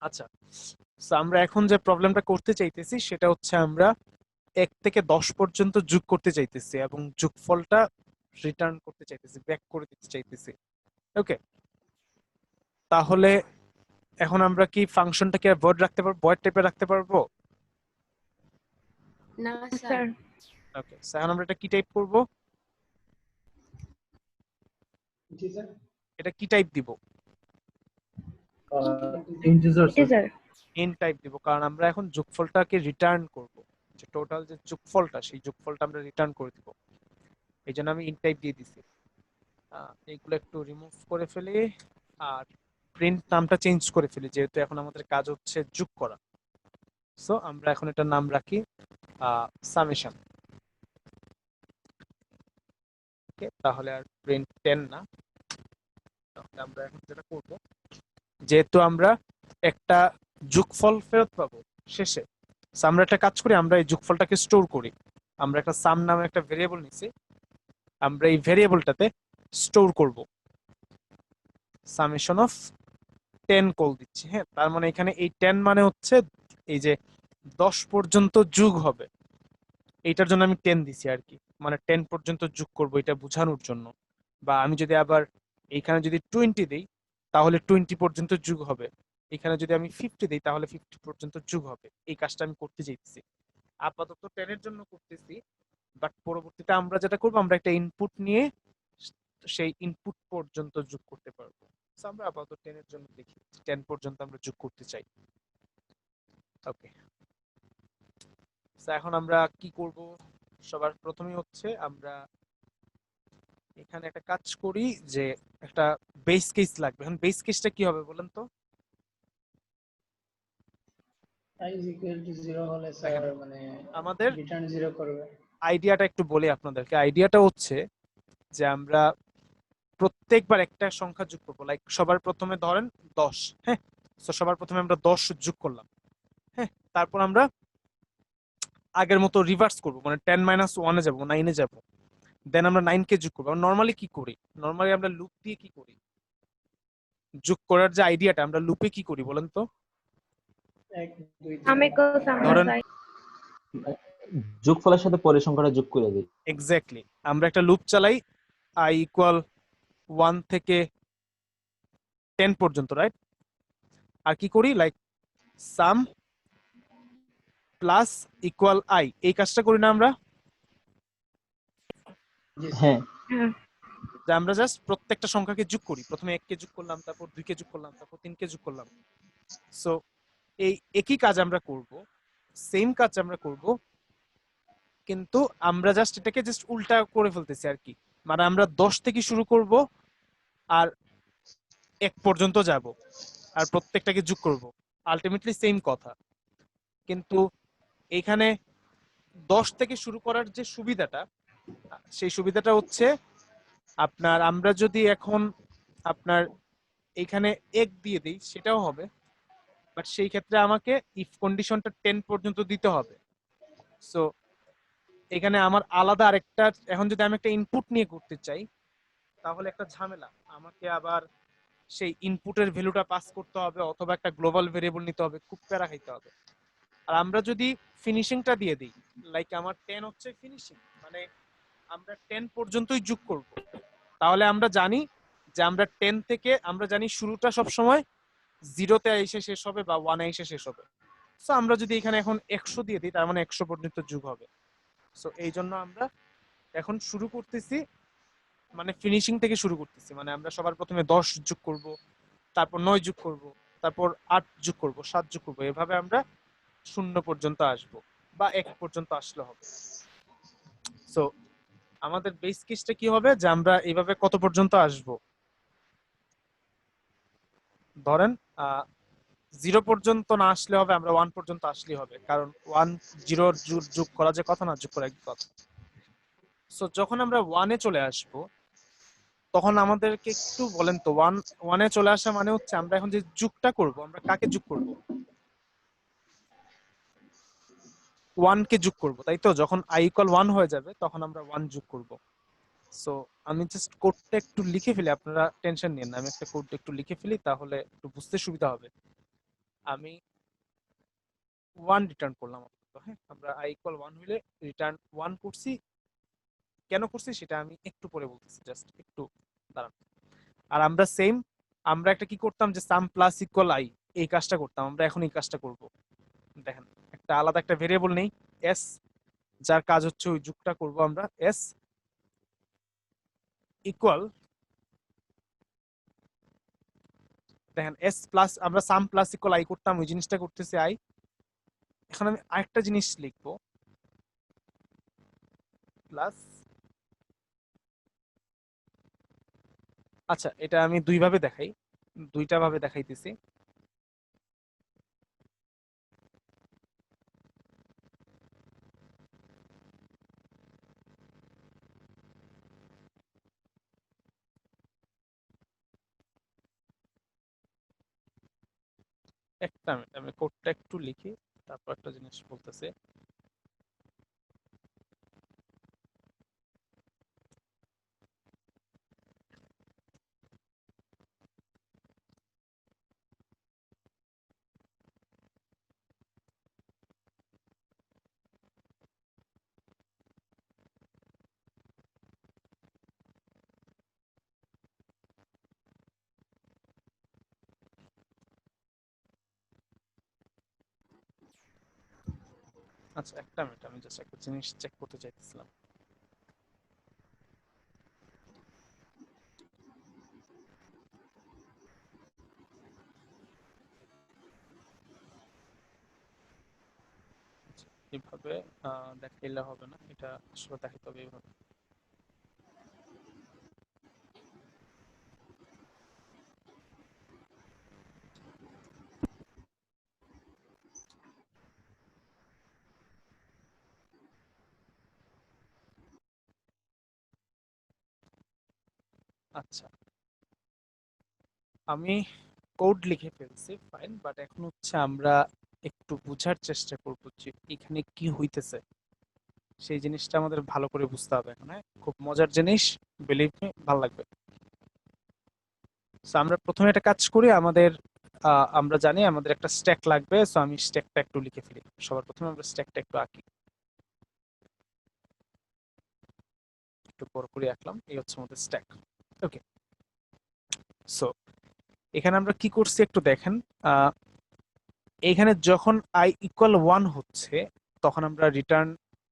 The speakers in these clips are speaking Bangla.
আচ্ছা, সো আমরা এখন যে প্রবলেমটা করতে চাইতেছি সেটা হচ্ছে আমরা 1 থেকে 10 পর্যন্ত যোগ করতে চাইতেছি এবং যোগফলটা রিটার্ন করতে চাইতেছি, ব্যাক করে দিতে চাইতেছি। ওকে, তাহলে এখন আমরা কি ফাংশনটাকে ভয়েড রাখতে পারবো, ভয়েড টাইপে রাখতে পারবো? না না স্যার। স্যার। ওকে, সো এখন আমরা এটা কি টাইপ করব? জি স্যার। এটা কি টাইপ দিব? Integer sir. Integer. Int type দিব, কারণ আমরা এখন যোগফলটাকে রিটার্ন করব, যে টোটাল যে যোগফলটা সেই যোগফলটা আমরা রিটার্ন করে দিব। এই জন্য আমি ইন্ট টাইপ দিয়ে দিছি। এইগুলো একটু রিমুভ করে ফেলি আর প্রিন্ট নামটা চেঞ্জ করে ফেলি, যেহেতু এখন আমাদের কাজ হচ্ছে যোগ করা। সো আমরা এখন এটার নাম রাখি সামেশন। ওকে, তাহলে আর প্রিন্ট 10 না। তাহলে আমরা এখন যেটা করব, যেহেতু আমরা একটা যোগফল ফেরত পাবো শেষে, so আমরা একটা কাজ করি, আমরা এই যোগফলটাকে স্টোর করি। আমরা একটা সাম নামে একটা ভেরিয়েবল নিছি, আমরা এই ভেরিয়েবলটাতে স্টোর করব সামেশন অফ 10 কল দিচ্ছি। হ্যাঁ, তার মানে এখানে এই 10 মানে হচ্ছে এই যে 10 পর্যন্ত যোগ হবে, এইটার জন্য আমি 10 দিছি আর কি, মানে 10 পর্যন্ত যোগ করব এটা বোঝানোর জন্য। বা আমি যদি আবার এইখানে যদি 20 দেই তাহলে 20 পর্যন্ত যোগ হবে, এখানে যদি আমি 50 দেই তাহলে 50 পর্যন্ত যোগ হবে। এই কাজটা আমি করতে চাইতেছি, আপাতত 10 এর জন্য করতেছি, বাট পরবর্তীতে আমরা যেটা করব, আমরা একটা ইনপুট নিয়ে সেই ইনপুট পর্যন্ত যোগ করতে পারবো। So আমরা আপাতত 10 এর জন্য দেখি, 10 পর্যন্ত আমরা যোগ করতে চাই। ওকে, এখন আমরা কি করব, সবার প্রথমে হচ্ছে আমরা এখানে একটা কাজ করি, যে একটা বেস কেস লাগবে। এখন বেস কেসটা কি হবে বলেন তো? i is equal to 0 হলে স্যার মানে আমাদের রিটার্ন 0 করবে। আইডিয়াটা একটু বলি আপনাদেরকে। আইডিয়াটা হচ্ছে যে আমরা প্রত্যেকবার একটা সংখ্যা যোগ করবো, লাইক সবার প্রথমে ধরেন 10। হ্যাঁ, তো সবার প্রথমে আমরা 10 যোগ করলাম। হ্যাঁ, তারপর আমরা আগের মতো রিভার্স করব, মানে 10 মাইনাস 1 এ যাবো, 9 এ যাবো, দেন আমরা 9 কে যোগ করবো। নরমালি কি করি, নরমালি আমরা লুপ দিয়ে কি করি, যোগ করার যে আইডিয়াটা, আমরা লুপে কি করি বলেন তো? 1 2 সামে 3 কো সামনে ধরেন সাই। যোগফলের সাথে পরের সংখ্যাটা যোগ করে দিই। এক্স্যাক্টলি, আমরা একটা লুপ চালাই i ইকুয়াল 1 থেকে 10 পর্যন্ত, রাইট? আর কি করি, like some plus equal i, এই কাজটা করি না আমরা? জি স্যার। হ্যাঁ, হ্যাঁ। যে আমরা জাস্ট প্রত্যেকটা সংখ্যাকে যোগ করি, প্রথমে 1 কে যোগ করলাম, তারপর 2 কে যোগ করলাম, তারপর 3 কে যোগ করলাম। সো এই একই কাজ আমরা করব, সেম কাজ আমরা করব, কিন্তু আমরা জাস্ট এটাকে জাস্ট উল্টা করে ফেলতেছি আর কি। মানে আমরা 10 থেকে শুরু করব আর 1 পর্যন্ত যাব আর প্রত্যেকটাকে যোগ করব, আলটিমেটলি সেম কথা। কিন্তু এখানে 10 থেকে শুরু করার যে সুবিধাটা, সেই সুবিধাটা হচ্ছে আপনার, আমরা যদি এখন আপনার এখানে 1 দিয়ে দিই সেটাও হবে, বাট সেই ক্ষেত্রে আমাকে ইফ কন্ডিশনটা 10 পর্যন্ত দিতে হবে। সো এখানে আমার আলাদা আরেকটা, এখন যদি আমি একটা ইনপুট নিয়ে করতে চাই তাহলে একটা ঝামেলা, আমাকে আবার সেই ইনপুটের ভ্যালুটা পাস করতে হবে অথবা একটা গ্লোবাল ভেরিয়েবল নিতে হবে, খুব প্যারা খাইতে হবে। আর আমরা যদি ফিনিশিংটা দিয়ে দিই, লাইক আমার 10 হচ্ছে ফিনিশিং, মানে আমরা 10 পর্যন্তই যোগ করব, তাহলে আমরা জানি যে আমরা 10 থেকে আমরা জানি শুরুটা সব সময় 0-তে এসে শেষ হবে বা 1-এ এসে শেষ হবে। সো আমরা যদি এখানে এখন 100 দিয়ে দিই তার মানে 100 পর্যন্ত যোগ হবে। সো এই জন্য আমরা এখন শুরু করতেছি, মানে ফিনিশিং থেকে শুরু করতেছি, মানে আমরা সবার প্রথমে 10 যোগ করব, তারপর 9 যোগ করব, তারপর 8 যোগ করব, 7 যোগ করব, এভাবে আমরা 0 পর্যন্ত আসব বা 1 পর্যন্ত আসলে হবে। সো আমাদের বেস কেসটা কি হবে, যে আমরা এইভাবে কত পর্যন্ত আসব, ধরেন 0 পর্যন্ত না আসলে হবে, আমরা 1 পর্যন্ত আসলে হবে, কারণ 1 0 যোগ করা যে কথা না, যোগ করা একই কথা। সো যখন আমরা 1-এ চলে আসব তখন আমাদেরকে একটু বলেন তো, 1-এ চলে আসা মানে হচ্ছে আমরা এখন যে যোগটা করব, আমরা কাকে যোগ করব? 1 কে যোগ করব, তাই তো? যখন i ইকুয়াল 1 হয়ে যাবে তখন আমরা 1 যোগ করব। সো আমি জাস্ট কোডটা একটু লিখে ফেলি, আপনারা টেনশন নিন না, আমি একটা কোড একটু লিখে ফেলি তাহলে একটু বুঝতে সুবিধা হবে। আমি 1 রিটার্ন করলাম আপাতত। হ্যাঁ, আমরা i ইকুয়াল 1 হইলে রিটার্ন 1 করছি। কেন করছি সেটা আমি একটু পরে বলতেছি, জাস্ট একটু দাঁড়ান। আর আমরা সেম, আমরা একটা কি করতাম যে সাম প্লাস ইকুয়াল আই, এই কাজটা করতাম। আমরা এখন এই কাজটা করব। দেখেন, একটা আলাদা একটা ভেরিয়েবল নেই এস, যার কাজ হচ্ছে ওই যুগটা করব আমরা। এস ইকুয়াল, দেখেন এস প্লাস, আমরা সাম প্লাস ইকুয়াল আই করতাম, ওই জিনিসটা করতেছি আই। এখন আমি আরেকটা জিনিস লিখবো, প্লাস, আচ্ছা এটা আমি দুই ভাবে দেখাই, দুইটা ভাবে দেখাইতেছি। একটা মিনিট, আমি কোডটা একটু লিখি, তারপর একটা জিনিস বলতেছে। আচ্ছা একটা মিনিট, আমি জাস্ট একটা জিনিস চেক করতে চাইতেছিলাম। আচ্ছা, এইভাবে দেখাইলে হবে না, এটা আসলে দেখাইতে হবে এইভাবে। আচ্ছা, আমি কোড লিখে ফেলছি, ফাইন, বাট এখন হচ্ছে আমরা একটু বোঝার চেষ্টা করবো যে এখানে কি হইতেছে। সেই জিনিসটা আমাদের ভালো করে বুঝতে হবে এখন। হ্যাঁ, খুব মজার জিনিস, বিলিভ মি, ভালো লাগবে। সো আমরা প্রথমে একটা কাজ করি, আমাদের আমরা জানি আমাদের একটা স্ট্যাক লাগবে। সো আমি স্ট্যাকটা একটু লিখে ফেলি। সবার প্রথমে আমরা স্ট্যাকটা একটু আঁকি, একটু বড় করে আঁকলাম। এই হচ্ছে আমাদের স্ট্যাক। ওকে, সো এখানে আমরা কি করছি একটু দেখেন। এখানে যখন আই ইকুয়াল 1 হচ্ছে, তখন আমরা রিটার্ন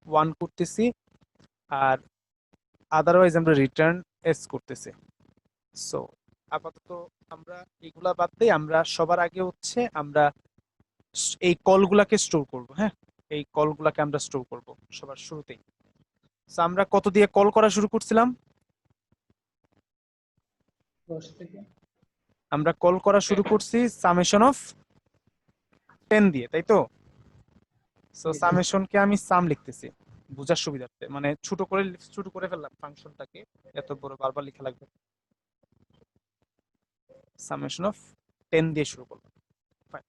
1 করতেছি, আর আদারওয়াইজ আমরা রিটার্ন এস করতেছি। সো আপাতত আমরা এগুলা বাদ দিয়ে আমরা সবার আগে হচ্ছে আমরা এই কলগুলাকে স্টোর করব। হ্যাঁ, এই কলগুলাকে আমরা স্টোর করব সবার শুরুতেই। So, আমরা কত দিয়ে কল করা শুরু করছিলাম? 10 থেকে। আমরা কল করা শুরু করছি সামেশন অফ 10 দিয়ে, তাই তো? সো জি, জি। সামেশনকে আমি সাম লিখতেছি বোঝার সুবিধার্থে, মানে ছোট করে ফেললাম ফাংশনটাকে, এত বড় বারবার লেখা লাগবে। সামেশন অফ 10 দিয়ে শুরু করলাম। Fine.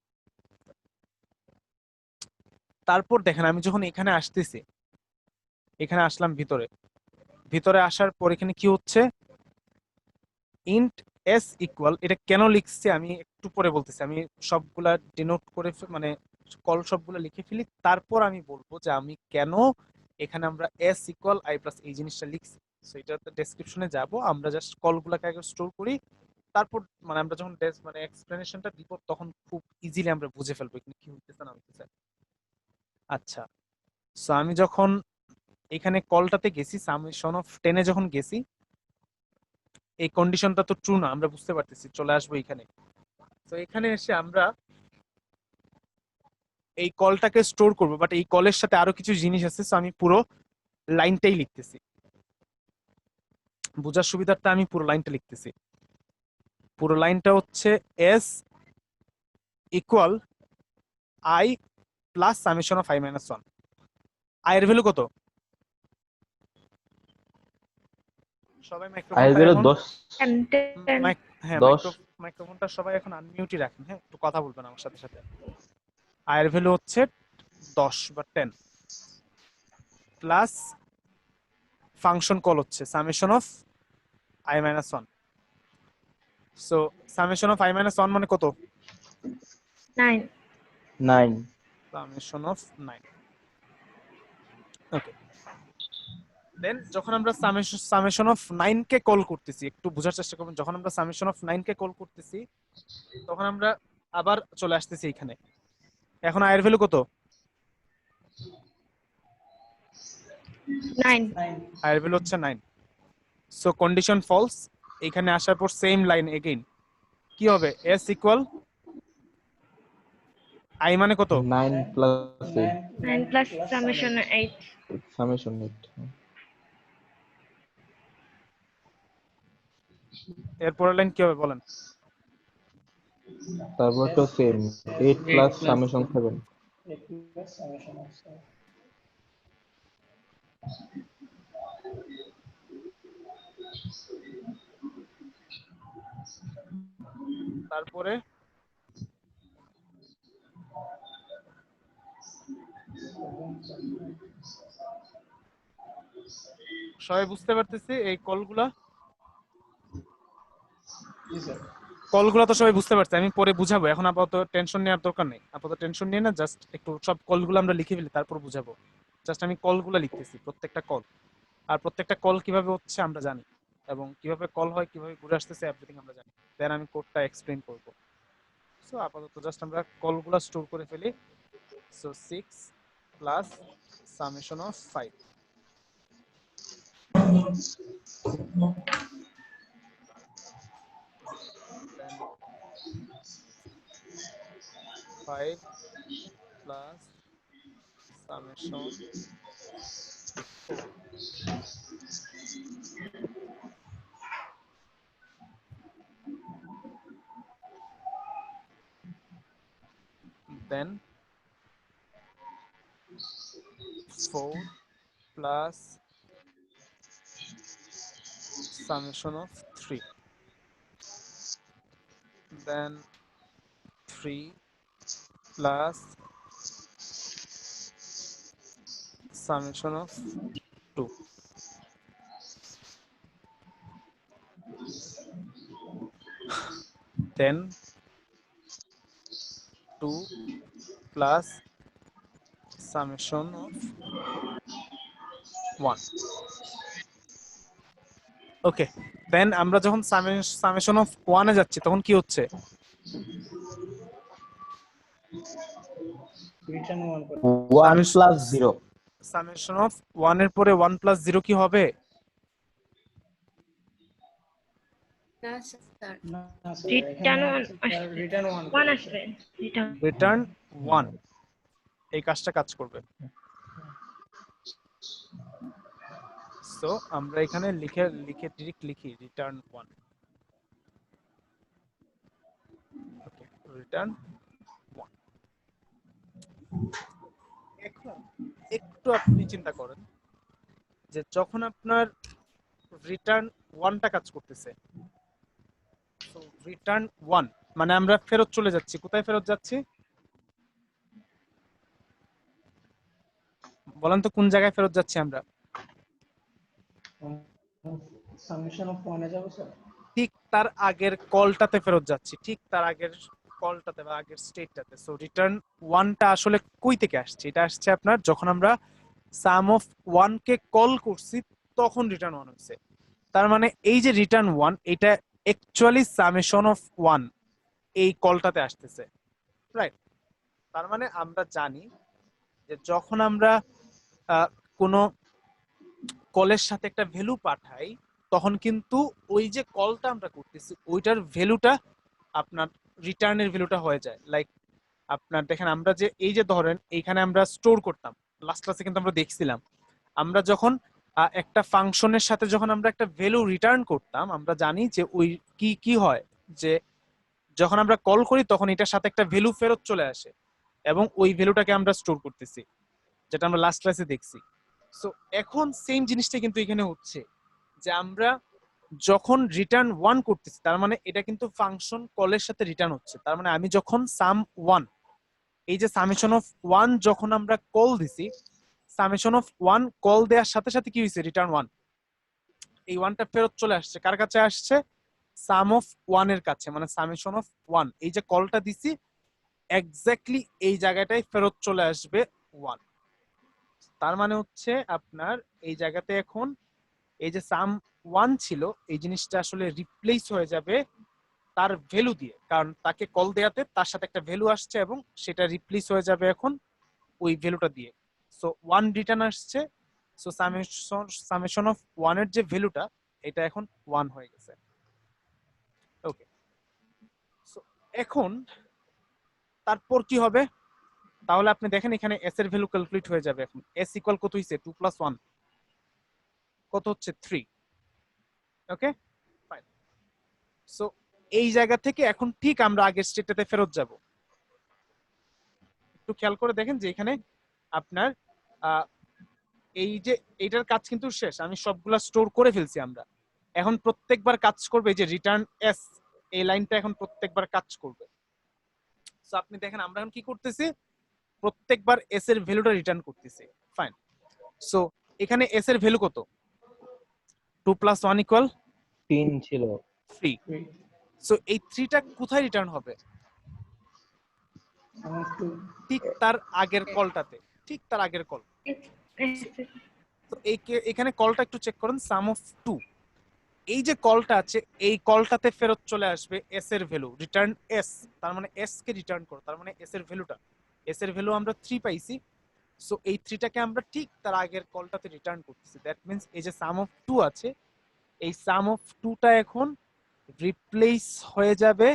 তারপর দেখেন, আমি যখন এখানে আসতেছি, এখানে আসলাম ভিতরে, ভিতরে আসার পর এখানে কি হচ্ছে, ইন্ট এস ইকুয়াল, এটা কেন লিখছি আমি একটু পরে বলতেছি। আমি সবগুলা ডিনোট করে মানে কল সবগুলা লিখে ফেলি, তারপর আমি বলবো যে আমি কেন এখানে আমরা এস ইকুয়াল আই প্লাস এই জিনিসটা লিখছি। সো এটাতে ডেসক্রিপশনে যাব, আমরা জাস্ট কলগুলাকে আগে স্টোর করি, তারপর মানে আমরা যখন মানে এক্সপ্লেনেশনটা দিব তখন খুব ইজিলি আমরা বুঝে ফেলবো এখানে কি হইতেছে না হইতেছে। আচ্ছা, সো আমি যখন এখানে কলটাতে গেছি, সামেশন অফ 10 এ যখন গেছি, এই কন্ডিশনটা তো ট্রু না, আমরা বুঝতে পারতেছি, চলে আসবো এখানে। তো এখানে এসে আমরা এই কলটাকে স্টোর করব, বাট এই কলের সাথে আরো কিছু জিনিস আছে। সো আমি পুরো লাইনটাই লিখতেছি বোঝার সুবিধার্থে, আমি পুরো লাইনটা লিখতেছি। পুরো লাইনটা হচ্ছে S equal I plus summation of I minus 1। I এর ভ্যালু কত? সবাই আয়ের মাইক্রোফোনটা বেরো এখন 10। হ্যাঁ 10। মাইক্রোফোনটা সবাই এখন আনমিউটই রাখেন। হ্যাঁ, একটু কথা বলবেন আমার সাথে সাথে। আয়ের ভ্যালু হচ্ছে 10 বা 10, প্লাস ফাংশন কল হচ্ছে summation of I minus 1। So summation of I minus 1 মানে কত? 9. 9 সামেশন অফ 9। ওকে, দেন যখন আমরা সামেশন অফ 9 কে কল করতেছি, একটু বোঝার চেষ্টা করবেন, যখন আমরা সামেশন অফ 9 কে কল করতেছি তখন আমরা আবার চলে আসতেছি এখানে। এখন আয়ের ভ্যালু কত? 9. 9. আয়ের ভ্যালু হচ্ছে 9। So condition false. এখানে আসার পর সেম লাইন এগেইন কি হবে? s ইকুয়াল i মানে কত? 9 plus 8 9 plus summation 8. summation 8 এরপরের লাইন কি হবে বলেন? তারপর তো same 8 plus summation 7 8 plus summation of 7. তারপরে সবাই বুঝতে পারতেছি এই কলগুলা? জি স্যার। কলগুলো তো সবাই বুঝতে পারছে, আমি পরে বুঝাবো, এখন আপাতত টেনশন নেওয়ার দরকার নেই। আপাতত টেনশন নিয়ে না, জাস্ট একটু সব কলগুলো আমরা লিখে ফেলি, তারপর বুঝাবো। জাস্ট আমি কলগুলো লিখতেছি, প্রত্যেকটা কল। আর প্রত্যেকটা কল কিভাবে হচ্ছে আমরা জানি, এবং কিভাবে কল হয়, কিভাবে ঘুরে আসতেছে, এভরিথিং আমরা জানি। দেন আমি কোডটা এক্সপ্লেইন করব। সো আপাতত জাস্ট আমরা কলগুলো স্টোর করে ফেলি। So 6 plus summation of 5, then 5 plus summation 4, then 4 plus summation of 3, then 3 plus summation of 2, then 2 plus summation of 1. ওকে, দেন আমরা যখন সামেশন অফ 1 এ যাচ্ছি তখন কি হচ্ছে? রিটার্ন 1 করে 1 plus 0 সামেশন অফ 1 এর পরে 1 প্লাস 0 কি হবে? না স্যার, Return এখানে 1 স্যার রিটার্ন 1 1 আসবে। Return. রিটার্ন 1 এই কাজটা কাজ করবে। সো আমরা এখানে লিখে ডিরেক্ট লিখি রিটার্ন 1। ওকে, রিটার্ন 1। এখন একটু আপনি চিন্তা করেন যে যখন আপনার রিটার্ন 1টা কাজ করতেছে, সো রিটার্ন 1 মানে আমরা ফেরত চলে যাচ্ছি। কোথায় ফেরত যাচ্ছি বলেন তো? কোন জায়গায় ফেরত যাচ্ছি আমরা? সামেশন অফ 1 এ যাব স্যার। ঠিক তার আগের কলটাতে ফেরত যাচ্ছি, ঠিক তার আগের কলটাতে বা আগের স্টেটটাতে। সো রিটার্ন 1টা আসলে কই থেকে আসছে? এটা আসছে আপনার যখন আমরা সাম অফ 1 কে কল করছি তখন রিটার্ন 1 হচ্ছে। তার মানে এই যে রিটার্ন 1 এটা অ্যাকচুয়ালি সামেশন অফ 1 এই কলটাতে আসতেছে, রাইট? তার মানে আমরা জানি যে যখন আমরা কোনো কলের সাথে একটা ভ্যালু পাঠাই তখন কিন্তু ওই যে কলটা আমরা করতেছি ওইটার ভ্যালুটা আপনার রিটার্নের ভ্যালুটা হয়ে যায়। লাইক আপনার দেখেন, আমরা যে এই যে ধরেন এইখানে আমরা স্টোর করতাম, লাস্ট ক্লাসে কিন্তু আমরা দেখছিলাম, আমরা যখন একটা ফাংশনের সাথে যখন আমরা একটা ভ্যালু রিটার্ন করতাম, আমরা জানি যে ওই কি কি হয়, যে যখন আমরা কল করি তখন এটার সাথে একটা ভ্যালু ফেরত চলে আসে এবং ওই ভ্যালুটাকে আমরা স্টোর করতেছি, যেটা আমরা লাস্ট ক্লাসে দেখছি। সো এখন সেম জিনিসটা কিন্তু এখানে হচ্ছে যে আমরা যখন রিটার্ন 1 করতেছি তার মানে এটা কিন্তু ফাংশন কলের সাথে রিটার্ন হচ্ছে। তার মানে আমি যখন সাম 1 এই যে সামেশন অফ 1 যখন আমরা কল দিছি, সামেশন অফ 1 কল দেওয়ার সাথে সাথে কি হয়েছে? রিটার্ন 1, এই 1টা ফেরত চলে আসছে। কার কাছে আসছে? সাম অফ 1 এর কাছে, মানে সামেশন অফ 1 এই যে কলটা দিছি এক্স্যাক্টলি এই জায়গাটায় ফেরত চলে আসবে 1। তার মানে হচ্ছে আপনার এই জায়গাতে এখন এই যে সাম 1 ছিল এই জিনিসটা আসলে রিপ্লেস হয়ে যাবে তার ভ্যালু দিয়ে, কারণ তাকে কল দেয়াতে তার সাথে একটা ভ্যালু আসছে এবং সেটা রিপ্লেস হয়ে যাবে এখন ওই ভ্যালুটা দিয়ে। সো 1 রিটার্ন আসছে, সো সামেশন অফ 1 এর যে ভ্যালুটা এটা এখন 1 হয়ে গেছে। ওকে, সো এখন তারপর কি হবে, তাহলে আপনি দেখেন এখানে এস এর ভ্যালু ক্যালকুলেট হয়ে যাবে। এখন এস ইকুয়াল কত হইছে, 2 + 1 কত হচ্ছে 3। Okay fine. সো এই জায়গা থেকে এখন ঠিক আমরা আগের স্টেটটাতে ফেরত যাব। একটু খেয়াল করে দেখেন যে এখানে আপনার এই যে এইটার কাজ কিন্তু শেষ, আমি সবগুলা স্টোর করে ফেলছি। আমরা এখন প্রত্যেকবার কাজ করবে যে রিটার্ন এস, এই লাইনটা এখন প্রত্যেকবার কাজ করবে। সো আপনি দেখেন আমরা এখন কি করতেছি, প্রত্যেকবার এস এর ভ্যালুটা রিটার্ন করতেছি। ফাইন। সো এখানে এস এর ভ্যালু কত, 2 + 1 = 3 ছিল। 3। সো এই 3টা কোথায় রিটার্ন হবে, ঠিক তার আগের কলটাতে, ঠিক তার আগের কল। তো এখানে কলটা একটু চেক করুন, সাম অফ 2, এই যে কলটা আছে এই কলটাতে ফেরত চলে আসবে এস এর ভ্যালু, রিটার্ন এস। তার মানে এস কে রিটার্ন করো, তার মানে এস এর ভ্যালুটা, এস এর ভ্যালু আমরা 3 পাইছি। সো এই 3টাকে আমরা ঠিক তার আগের কলটাতে রিটার্ন করতেছি। দ্যাট মিন্স এই যে সাম অফ 2 আছে এই সাম অফ 2টা এখন রিপ্লেস হয়ে যাবে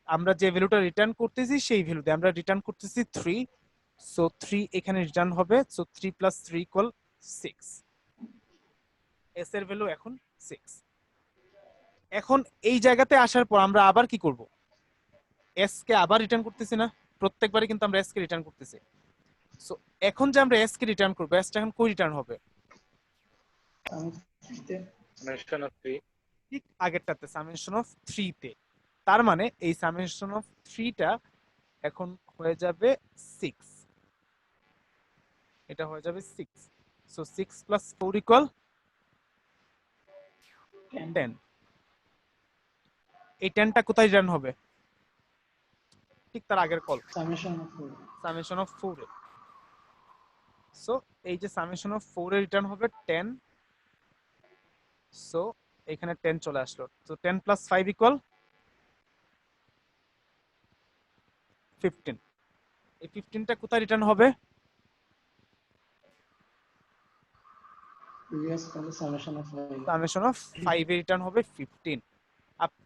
আমরা যে ভ্যালুটা রিটার্ন করতেছি সেই ভ্যালু দিয়ে। আমরা রিটার্ন করতেছি 3, সো 3 এখানে রিটার্ন হবে। সো 3 + 3 = 6, এস এর ভ্যালু এখন 6। এখন এই জায়গাতে আসার পর আমরা আবার কি করব, এস কে আবার রিটার্ন করতেছি না, প্রত্যেকবারই কিন্তু আমরা এস কে রিটার্ন করতেছি। সো এখন যে আমরা এস কে রিটার্ন করব, এসটা এখন কই রিটার্ন হবে, ঠিক আগেরটাতে সামেশন অফ 3 তে। তার মানে এই সামেশন অফ 3টা এখন হয়ে যাবে 6, এটা হয়ে যাবে 6। সো 6 + 4 = 10। এই 10টা কোথায় রিটার্ন হবে, ঠিক তার আগের call, summation of 4 A. So এই যে সামেশন অফ 4 এ রিটার্ন হবে 10। সো এখানে 10 চলে আসলো। সো 10 + 5 = 15। এই 15টা কোথায় রিটার্ন হবে, সামেশন অফ 5 এ রিটার্ন হবে 15।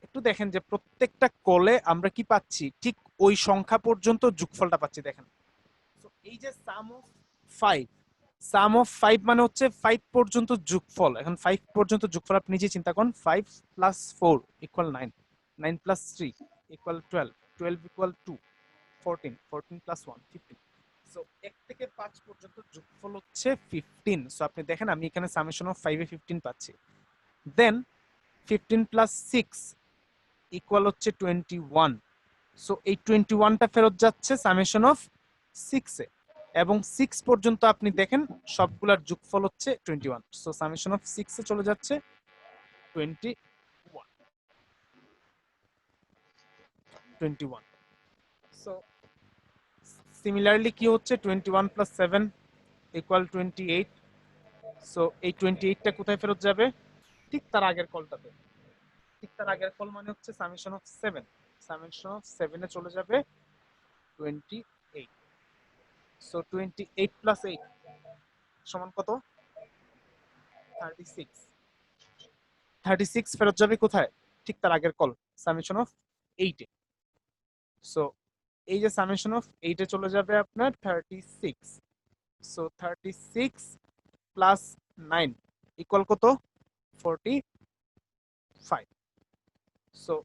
একটু দেখেন যে প্রত্যেকটা কলে আমরা কি পাচ্ছি, ঠিক ওই সংখ্যা পর্যন্ত যোগফলটা পাচ্ছি। দেখেন সো এই যে সাম অফ 5, সাম অফ 5 মানে হচ্ছে 5 পর্যন্ত যোগফল। এখন 5 পর্যন্ত যোগফল আপনি নিজে চিন্তা করুন, 5 + 4 = 9, 9 + 3 = 12, 12 = 2, 14, 14 + 1 15। সো 1 থেকে 5 পর্যন্ত যোগফল হচ্ছে 15। সো আপনি দেখেন আমি এখানে সামেশন অফ 5 এ 15 পাচ্ছি। দেন 15 + 6 = হচ্ছে 21। সো এই 21টা ফেরত যাচ্ছে সামেশন অফ 6 এ, এবং 6 পর্যন্ত আপনি দেখেন সবগুলার যোগফল হচ্ছে 21। সো সামেশন অফ 6 এ চলে যাচ্ছে 21। সো সিমিলারলি কি হচ্ছে, 21 + 7 = 28। সো এই 28টা কোথায় ফেরত যাবে, ঠিক তার আগের কলটাতে। ঠিক তার আগের কল মানে হচ্ছে সামেশন অফ 7, সামেশন অফ 7 এ চলে যাবে 28। সো 28 + 8 সমান কত, 36। 36 ফেরত যাবে কোথায়, ঠিক তার আগের call summation of 8 A. So এই যে সামেশন অফ 8 এ চলে যাবে আপনার 36। সো 36 + 9 = কত, 45। সো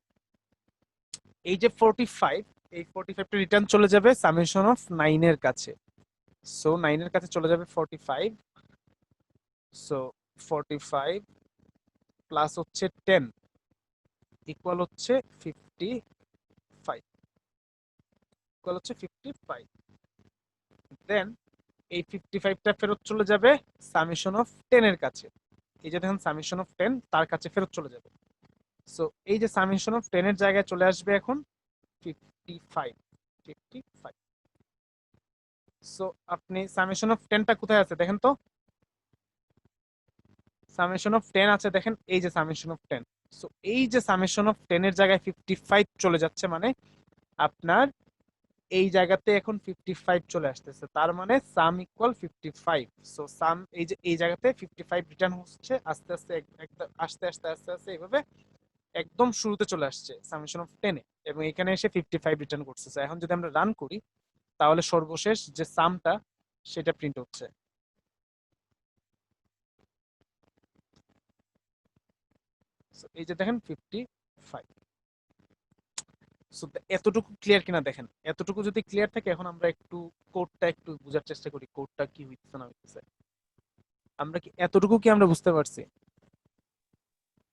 এই যে 45, এই 45টা রিটার্ন চলে যাবে সামেশন অফ 9 এর কাছে। সো 9 এর কাছে চলে যাবে 45। সো 45 প্লাস হচ্ছে 10 ইকুয়াল হচ্ছে 55, ইকুয়াল হচ্ছে 55। দেন এই 55টা ফেরত চলে যাবে সামেশন অফ 10 এর কাছে। এই যে দেখেন সামেশন অফ 10 তার কাছে ফেরত চলে যাবে। সো এই যে সামেশন অফ 10 এর জায়গায় চলে আসবে এখন 55। 55। সো আপনি সামেশন অফ 10টা কোথায় আছে দেখেন তো, সামেশন অফ 10 আছে দেখেন, এই যে সামেশন অফ 10। সো এই যে সামেশন অফ 10 এর জায়গায় 55 চলে যাচ্ছে, মানে আপনার এই জায়গাতে এখন 55 চলে আসতেছে, তার মানে সাম ইকুয়াল 55। সো সাম এই যে এই জায়গাতে 55 রিটার্ন হচ্ছে আস্তে আস্তে আস্তে আস্তে আস্তে আস্তে এইভাবে একদম শুরুতে চলে আসছে সামেশন অফ 10 এ, এবং এখানে এসে 55 রিটার্ন করতেছে। এখন যদি আমরা রান করি তাহলে সর্বশেষ যে সামটা সেটা প্রিন্ট হচ্ছে। So, এই যে দেখেন 55। সো এতটুকু ক্লিয়ার কিনা দেখেন, এতটুকু যদি ক্লিয়ার থাকে এখন আমরা একটু কোডটা একটু বোঝার চেষ্টা করি, কোডটা কি হইতেছে না হইতেছে। আমরা কি এতটুকু কি আমরা বুঝতে পারছি?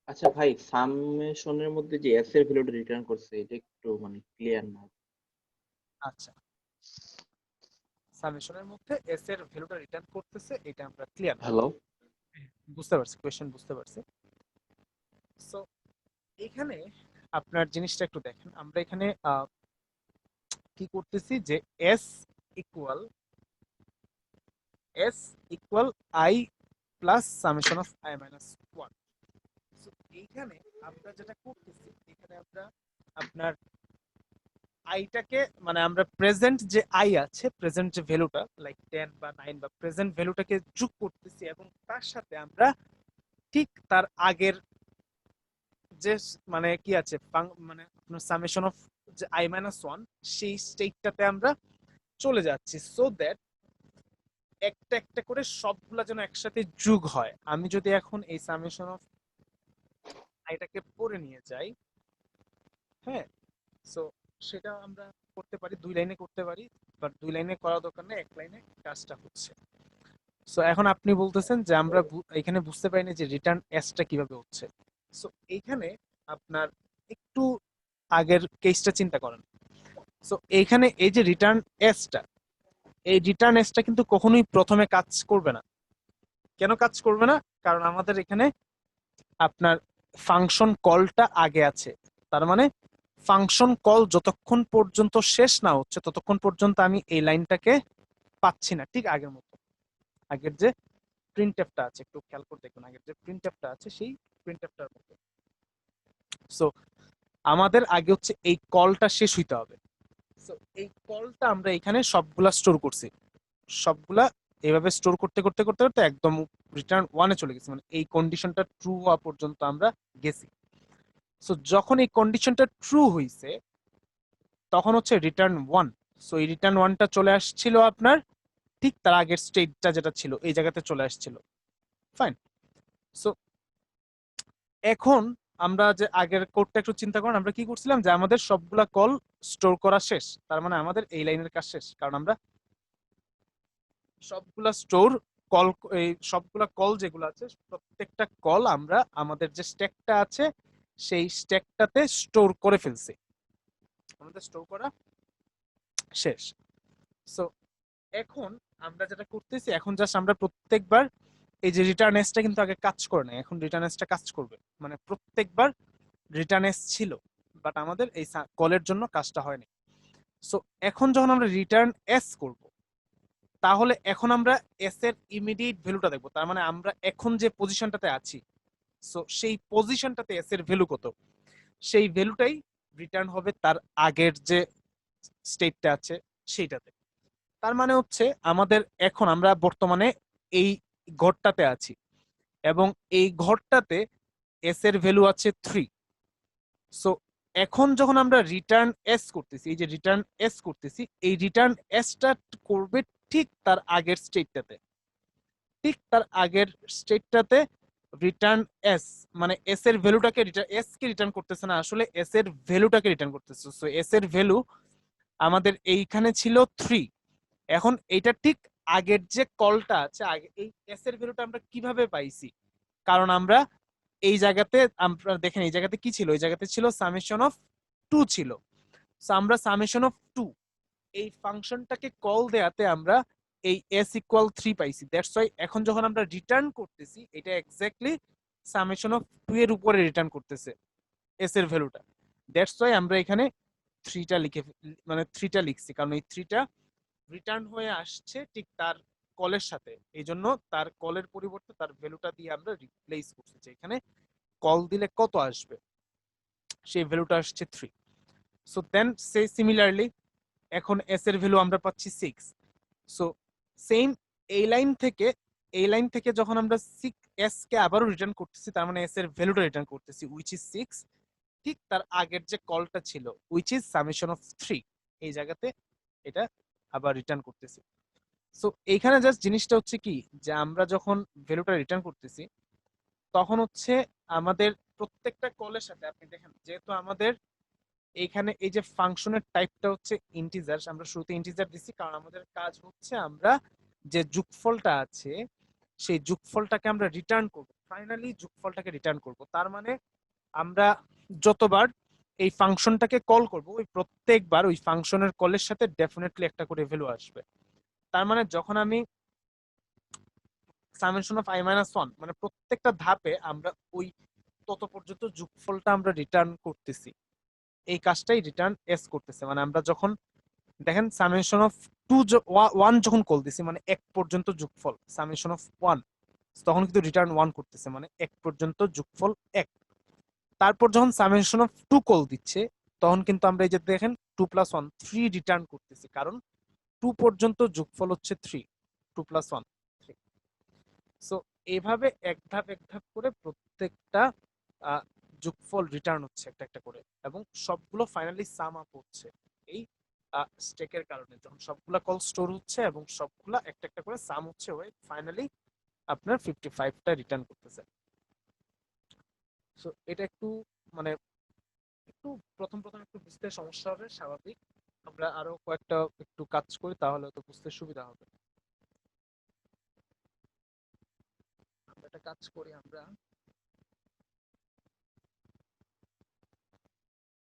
আচ্ছা ভাই, সামেশনের মধ্যে যে এস এর ভ্যালুটা রিটার্ন করছে এটা একটু মানে ক্লিয়ার না। আচ্ছা, সামেশনের মধ্যে এস এর ভ্যালুটা রিটার্ন করতেছে, এটা আমরা ক্লিয়ার হ্যালো, বুঝতে পারছি, কোয়েশ্চেন বুঝতে পারছি। সো এখানে আপনার জিনিসটা একটু দেখেন, আমরা এখানে কি করতেছি যে S equal I plus summation of I minus 1। So এইখানে আমরা যেটা করতেছি, এখানে আমরা আপনার আইটাকে মানে আমরা প্রেজেন্ট যে আই আছে, প্রেজেন্ট যে ভ্যালুটা লাইক 10 বা 9 বা প্রেজেন্ট ভ্যালুটাকে যোগ করতেছি, এবং তার সাথে আমরা ঠিক তার আগের যে মানে কি আছে মানে আপনার সামেশন অফ যে আই মাইনাস 1 সেই স্টেটটাতে আমরা চলে যাচ্ছি, সো দ্যাট একটা একটা করে সবগুলা যেন একসাথে যোগ হয়। আমি যদি এখন এই সামেশন অফ আইটাকে পড়ে নিয়ে যাই, হ্যাঁ, সো সেটা আমরা করতে পারি, দুই লাইনে করতে পারি, বাট দুই লাইনে করা দরকার নেই, এক লাইনে কাজটা হচ্ছে। সো এখন আপনি বলতেছেন যে আমরা এখানে বুঝতে পারিনি যে রিটার্ন এসটা কিভাবে হচ্ছে। সো এইখানে আপনার একটু আগের কেসটা চিন্তা করেন। সো এইখানে এই যে রিটার্ন এসটা, এই রিটার্ন এসটা কিন্তু কখনোই প্রথমে কাজ করবে না। কেন কাজ করবে না? কারণ আমাদের এখানে আপনার ফাংশন কলটা আগে আছে, তার মানে ফাংশন কল যতক্ষণ পর্যন্ত শেষ না হচ্ছে ততক্ষণ পর্যন্ত আমি এই লাইনটাকে পাচ্ছি না, ঠিক আগের মতো। আগের যে প্রিন্টএফটা আছে, একটু খেয়াল করে দেখুন, আগের যে প্রিন্টএফটা আছে সেই প্রিন্টএফটার মতো। সো আমাদের আগে হচ্ছে এই কলটা শেষ হইতে হবে। সো এই কলটা আমরা এখানে সবগুলা স্টোর করছি, সবগুলা এইভাবে স্টোর করতে করতে করতে করতে একদম রিটার্ন 1 এ চলে গেছি, মানে এই কন্ডিশনটা ট্রু হওয়া পর্যন্ত আমরা গেছি। সো যখন এই কন্ডিশনটা ট্রু হইছে তখন হচ্ছে রিটার্ন 1। সো এই রিটার্ন 1টা চলে আসছিল আপনার ঠিক তার আগের স্টেটটা যেটা ছিল এই জায়গাতে চলে আসছিল। ফাইন। সো এখন আমরা যে আগের কোডটা একটু চিন্তা করেন, আমরা কি করছিলাম যে আমাদের সবগুলা কল স্টোর করা শেষ, তার মানে আমাদের এই লাইনের কাজ শেষ, কারণ আমরা সবগুলা স্টোর কল, এই সবগুলা কল যেগুলো আছে প্রত্যেকটা কল আমরা আমাদের যে স্ট্যাকটা আছে সেই স্ট্যাকটাতে স্টোর করে ফেলছি, আমাদের স্টোর করা শেষ। সো এখন আমরা যেটা করতেছি, এখন জাস্ট আমরা প্রত্যেকবার এই যে রিটার্ন এসটা কিন্তু আগে কাজ করে না, এখন রিটার্ন এসটা কাজ করবে, মানে প্রত্যেকবার রিটার্ন এস ছিল বাট আমাদের এই কলের জন্য কাজটা হয়নি। সো এখন যখন আমরা রিটার্ন এস করব তাহলে এখন আমরা এস এর ইমিডিয়েট ভ্যালুটা দেখবো, তার মানে আমরা এখন যে পজিশনটাতে আছি সো সেই পজিশনটাতে এস এর ভ্যালু কত, সেই ভ্যালুটাই রিটার্ন হবে তার আগের যে স্টেটটা আছে সেইটাতে। তার মানে হচ্ছে আমাদের এখন আমরা বর্তমানে এই ঘরটাতে আছি এবং এই ঘরটাতে এস এর ভ্যালু আছে 3। সো এখন যখন আমরা রিটার্ন এস করতেছি, এই যে রিটার্ন এস করতেছি, এই রিটার্ন এসটা করবে ঠিক তার আগের স্টেটটাতে, ঠিক তার আগের স্টেটটাতে রিটার্ন এস, মানে এস এর ভ্যালুটাকে এস কে রিটার্ন করতেছে না, আসলে এস এর ভ্যালুটাকে রিটার্ন করতেছে। সো এস এর ভ্যালু আমাদের এইখানে ছিল 3। এখন এইটা ঠিক আগের যে কলটা আছে, আগে এই এস এর ভ্যালুটা আমরা কিভাবে পাইছি, কারণ আমরা এই জায়গাতে আমরা দেখেন এই জায়গাতে কি ছিল, এই জায়গাতে ছিল সামেশন অফ 2 ছিল। সো আমরা সামেশন অফ 2 এই ফাংশনটাকে কল দেয়াতে আমরা এই s ইকুয়াল 3 পাইছি, দ্যাটস ওয়াই এখন যখন আমরা রিটার্ন করতেছি এটা এক্স্যাক্টলি সামেশন অফ 2 এর উপরে রিটার্ন করতেছে s এর ভ্যালুটা, দ্যাটস ওয়াই আমরা এখানে 3টা মানে 3টা লিখছি, কারণ এই 3টা রিটার্ন হয়ে আসছে ঠিক তার কলের সাথে, এই জন্য তার কলের পরিবর্তে তার ভ্যালুটা দিয়ে আমরা রিপ্লেস করছি, যে এখানে কল দিলে কত আসবে, সেই ভ্যালুটা আসছে 3। সো দেন সে সিমিলারলি এখন এস এর ভ্যালু আমরা পাচ্ছি 6। সো সেম এই লাইন থেকে যখন আমরা 6s কে আবারও রিটার্ন করতেছি, তার মানে এস এর ভ্যালুটা রিটার্ন করতেছি উইচ ইজ 6, ঠিক তার আগের যে কলটা ছিল উইচ ইজ সামেশন অফ 3, এই জায়গাতে এটা আবার রিটার্ন করতেছি। সো এইখানে জাস্ট জিনিসটা হচ্ছে কি, যে আমরা যখন ভ্যালুটা রিটার্ন করতেছি তখন হচ্ছে আমাদের প্রত্যেকটা কলের সাথে আপনি দেখেন, যেহেতু আমাদের এইখানে এই যে ফাংশনের টাইপটা হচ্ছে ইন্টিজার, আমরা শুরুতে ইন্টিজার দিছি কারণ আমাদের কাজ হচ্ছে আমরা যে যোগফলটা আছে সেই যোগফলটাকে আমরা রিটার্ন করব, ফাইনালি যোগফলটাকে রিটার্ন করব। তার মানে আমরা যতবার এই ফাংশনটাকে কল করব ওই প্রত্যেকবার ওই ফাংশনের কলের সাথে ডেফিনেটলি একটা করে ভ্যালু আসবে। তার মানে যখন আমি সামেশন অফ i মাইনাস 1 মানে প্রত্যেকটা ধাপে আমরা ওই তত পর্যন্ত যোগফলটা আমরা রিটার্ন করতেছি, এই কাজটাই রিটার্ন এস করতেছে। মানে আমরা যখন দেখেন সামেশন অফ 1 যখন কল দিছি মানে 1 পর্যন্ত যোগফল সামেশন অফ 1, তখন কিন্তু রিটার্ন 1 করতেছে, মানে 1 পর্যন্ত যোগফল 1। তারপর যখন সামেশন অফ 2 কল দিচ্ছে তখন কিন্তু আমরা এই যে দেখেন 2 প্লাস 1 3 রিটার্ন করতেছি, কারণ 2 পর্যন্ত যোগফল হচ্ছে 3, 2 প্লাস 1 3। সো এইভাবে এক ধাপ করে প্রত্যেকটা যোগফল রিটার্ন হচ্ছে একটা একটা করে, এবং সবগুলো ফাইনালি সাম আপ হচ্ছে এই স্টেকের কারণে, যখন সবগুলা কল স্টোর হচ্ছে এবং সবগুলা একটা একটা করে সাম হচ্ছে হয়ে ফাইনালি আপনার 55টা রিটার্ন করতেছে। সো এটা একটু মানে একটু প্রথম একটু বুঝতে সমস্যা হবে, স্বাভাবিক। আমরা আরো কয়েকটা একটু কাজ করি তাহলে তো বুঝতে সুবিধা হবে। আমরা একটা কাজ করি, আমরা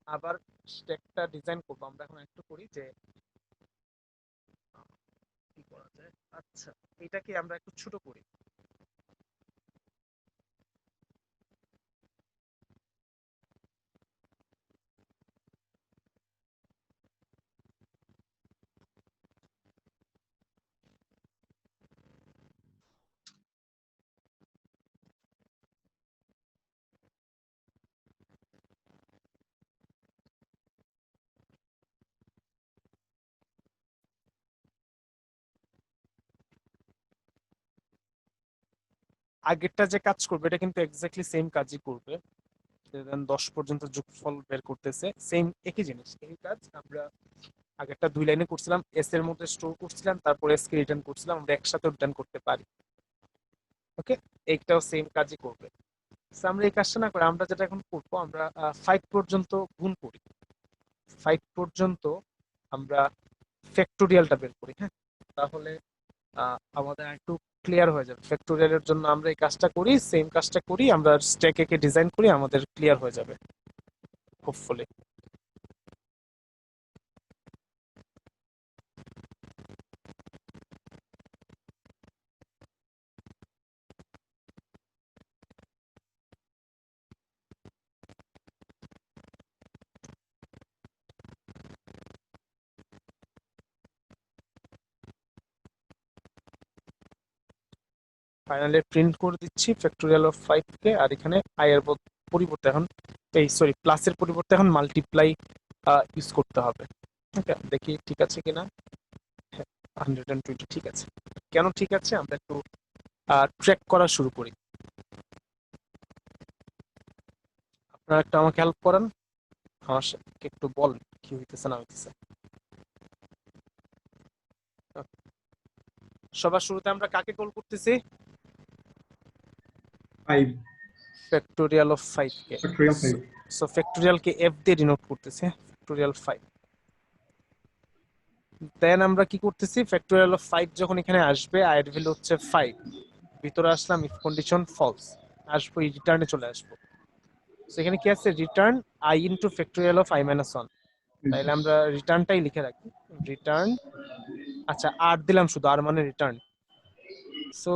আবার স্ট্যাকটা ডিজাইন করবো। আমরা এখন একটু করি যে কি করা যায়। আচ্ছা, এটাকে আমরা একটু ছোট করি। আগেরটা যে কাজ করবে এটা কিন্তু এক্স্যাক্টলি সেম কাজই করবে, 10 পর্যন্ত যোগফল বের করতেছে, সেম একই জিনিস, একই কাজ। আমরা আগেরটা 2 লাইনে করছিলাম, এস এর মধ্যে স্টোর করছিলাম, তারপর এস কে রিটার্ন করছিলাম, আমরা একসাথে রিটার্ন করতে পারি। ওকে, এইটাও সেম কাজই করবে। So, আমরা এই কাজটা না করে আমরা যেটা এখন করবো, আমরা 5 পর্যন্ত গুণ করি, 5 পর্যন্ত আমরা ফ্যাক্টোরিয়ালটা বের করি। হ্যাঁ, তাহলে আমাদের একটু ক্লিয়ার হয়ে যাবে। ফ্যাক্টোরিয়ালের জন্য আমরা এই কাজটা করি, সেম কাজটা করি, আমরা স্ট্যাকে কে ডিজাইন করি, আমাদের ক্লিয়ার হয়ে যাবে হোপফুলি। ফাইনালি প্রিন্ট করে দিচ্ছি ফ্যাক্টোরিয়াল অফ 5 কে, আর এখানে আই এর পরিবর্তে এখন এই সরি প্লাসের পরিবর্তে এখন মাল্টিপ্লাই ইউজ করতে হবে। ওকে, দেখি ঠিক আছে কিনা। 120 ঠিক আছে। কেন ঠিক আছে আমরা একটু ট্র্যাক করা শুরু করি। আপনারা একটু আমাকে হেল্প করেন, আমার একটু বল কি হইতেছে না হইতেছে। সবার শুরুতে আমরা কাকে কল করতেছি? 5 factorial of 5 K. factorial 5 so factorial K f দিয়ে ডিনোট করতেছে, ফ্যাক্টোরিয়াল 5। দেন আমরা কি করতেছি, ফ্যাক্টোরিয়াল অফ 5 যখন এখানে আসবে, i এর ভ্যালু হচ্ছে 5, ভিতরে আসলাম, ইফ কন্ডিশন ফলস, আসবো এই রিটার্নে চলে আসবো। সো এখানে কি আছে, return i into factorial of i minus 1। তাইলে আমরা রিটার্নটাই লিখে রাখি, রিটার্ন। আচ্ছা, আর দিলাম শুধু, আর মানে রিটার্ন। সো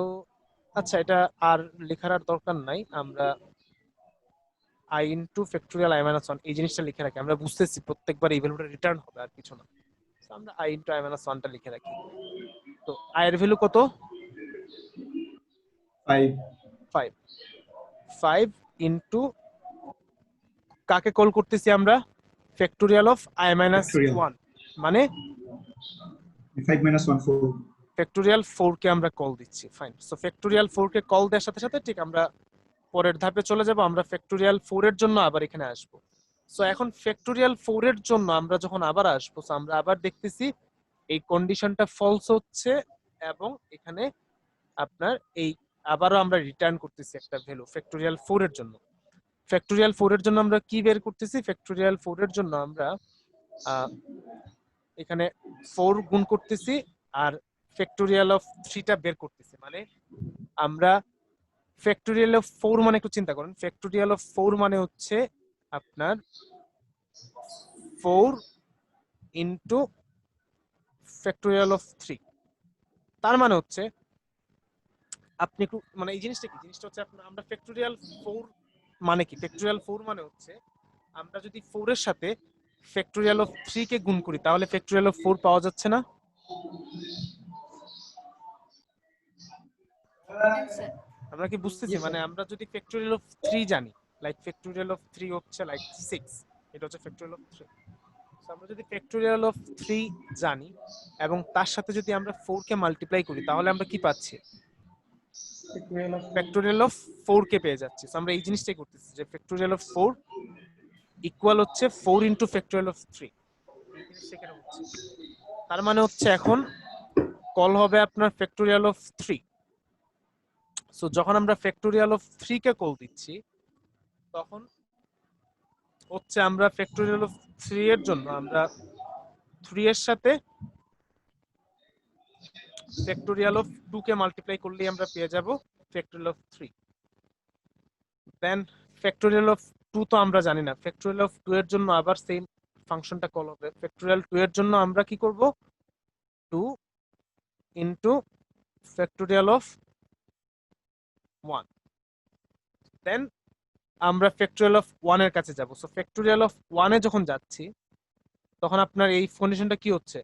আচ্ছা, এটা আর লেখার আর দরকার নাই, আমরা I into factorial I minus one, এই জিনিসটা লিখে রাখি। আমরা বুঝতেছি প্রত্যেকবার এই ভ্যালুটা রিটার্ন হবে আর কিছু না। So আমরা আই ইন্টু আই মাইনাস ওয়ানটা লিখে রাখি। তো আই এর ভ্যালু কত? 5 5 5 ইন্টু কাকে কল করতেছি আমরা? Factorial of I minus Factorial. One, মানে 5 minus 1 4 ফ্যাক্টোরিয়াল 4 কে আমরা কল দিচ্ছি। ফাইন। সো ফ্যাক্টোরিয়াল 4 কে কল দেওয়ার সাথে সাথে ঠিক আমরা পরের ধাপে চলে যাব। আমরা ফ্যাক্টোরিয়াল 4 এর জন্য আবার এখানে আসব। সো এখন ফ্যাক্টোরিয়াল 4 এর জন্য আমরা যখন আবার আসবো, সো আমরা আবার দেখতেছি এই কন্ডিশনটা ফলস হচ্ছে এবং এখানে আপনার এই আবারও আমরা রিটার্ন করতেছি একটা ভ্যালু ফ্যাক্টোরিয়াল 4 এর জন্য। ফ্যাক্টোরিয়াল 4 এর জন্য আমরা কি বের করতেছি? ফ্যাক্টোরিয়াল 4 এর জন্য আমরা এখানে 4 গুণ করতেছি আর ফ্যাক্টোরিয়াল অফ 3 টা বের করতেছি। মানে আমরা ফ্যাক্টোরিয়াল অফ 4 মানে একটু চিন্তা করেন, ফ্যাক্টোরিয়াল অফ 4 মানে হচ্ছে আপনার 4 ইনটু ফ্যাক্টোরিয়াল অফ 3। তার মানে হচ্ছে আপনি একটু মানে এই জিনিসটা কি? জিনিসটা হচ্ছে আপনার আমরা ফ্যাক্টোরিয়াল 4 মানে কি? ফ্যাক্টোরিয়াল 4 মানে হচ্ছে আমরা যদি 4 এর সাথে ফ্যাক্টোরিয়াল অফ 3 কে গুণ করি তাহলে ফ্যাক্টোরিয়াল অফ 4 পাওয়া যাচ্ছে না? আমরা কি বুঝতেছি? মানে আমরা যদি ফ্যাক্টোরিয়াল অফ 3 জানি, লাইক ফ্যাক্টোরিয়াল অফ 3 হচ্ছে লাইক 6, এটা হচ্ছে ফ্যাক্টোরিয়াল অফ 3। সো আমরা যদি ফ্যাক্টোরিয়াল অফ 3 জানি এবং তার সাথে যদি আমরা 4 কে মাল্টিপ্লাই করি তাহলে আমরা কি পাচ্ছি? Factorial of ফ্যাক্টোরিয়াল অফ 4 কে পেয়ে যাচ্ছি। সো আমরা এই জিনিসটাই করতেছি যে ফ্যাক্টোরিয়াল অফ 4 ইকুয়াল হচ্ছে 4 ইনটু ফ্যাক্টোরিয়াল অফ 3। এই জিনিসটা এখানে হচ্ছে। তার মানে হচ্ছে এখন কল হবে আপনার ফ্যাক্টোরিয়াল অফ 3। সো যখন আমরা ফ্যাক্টোরিয়াল অফ 3 কে কল দিচ্ছি তখন হচ্ছে আমরা ফ্যাক্টোরিয়াল অফ 3 এর জন্য আমরা 3 এর সাথে ফ্যাক্টোরিয়াল অফ 2 কে মাল্টিপ্লাই করলেই আমরা পেয়ে যাব factorial of 3। Then factorial of 2 তো আমরা জানি না। ফ্যাক্টোরিয়াল অফ 2 এর জন্য আবার সেম ফাংশনটা কল হবে। ফ্যাক্টোরিয়াল 2 এর জন্য আমরা কি করব? 2 ইনটু ফ্যাক্টোরিয়াল অফ 1। দেন আমরা ফ্যাক্টোরিয়াল অফ 1 এর কাছে যাব। সো ফ্যাক্টোরিয়াল অফ 1 এ যখন যাচ্ছি তখন আপনার এই কন্ডিশনটা কি হচ্ছে?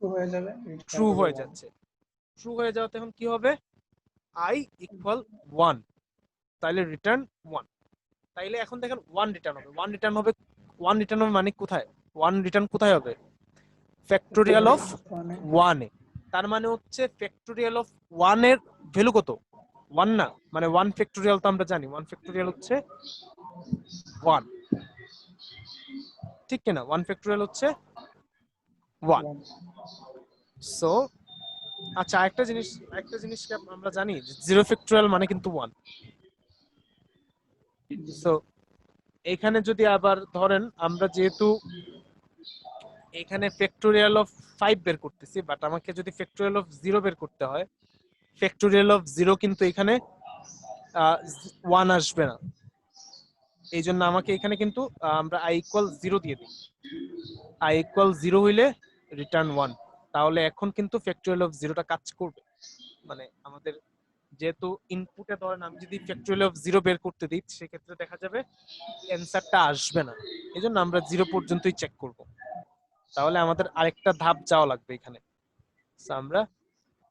true হয়ে যাবে, ট্রু হয়ে যাচ্ছে। ট্রু হয়ে যাওয়াতে এখন কি হবে? i ইকুয়াল 1, তাইলে রিটার্ন 1। তাইলে এখন দেখেন 1 রিটার্ন হবে। 1 রিটার্ন হবে, 1 রিটার্ন হবে মানে কোথায়? 1 রিটার্ন কোথায় হবে? ফ্যাক্টোরিয়াল অফ 1 এ। তার মানে হচ্ছে ফ্যাক্টোরিয়াল অফ 1 এর ভ্যালু কত? 1 না? মানে 1 ফ্যাক্টোরিয়াল তো আমরা জানি 1 ফ্যাক্টোরিয়াল হচ্ছে 1, ঠিক কিনা? 1 ফ্যাক্টোরিয়াল হচ্ছে 1। সো আচ্ছা একটা জিনিস আমরা জানি যে 0 ফ্যাক্টোরিয়াল মানে কিন্তু 1। সো এখানে যদি আবার ধরেন আমরা যেহেতু এখানে ফ্যাক্টোরিয়াল অফ 5 বের করতেছি, বাট আমাকে যদি ফ্যাক্টোরিয়াল অফ 0 বের করতে হয়, ফ্যাক্টোরিয়াল অফ 0 কিন্তু এখানে 1 আসবে না। এই জন্য আমাকে এখানে কিন্তু আমরা i ইকুয়াল 0 দিয়ে দিই। i ইকুয়াল 0 হইলে রিটার্ন 1। তাহলে এখন কিন্তু ফ্যাক্টোরিয়াল অফ 0টা কাজ করবে। মানে আমাদের যেহেতু ইনপুটে ধরেন আমি যদি ফ্যাক্টোরিয়াল অফ 0 বের করতে দিই সেক্ষেত্রে দেখা যাবে অ্যানসারটা আসবে না। এজন্য আমরা 0 পর্যন্তই চেক করব। তাহলে আমাদের আরেকটা ধাপ যাওয়া লাগবে এখানে। সো আমরা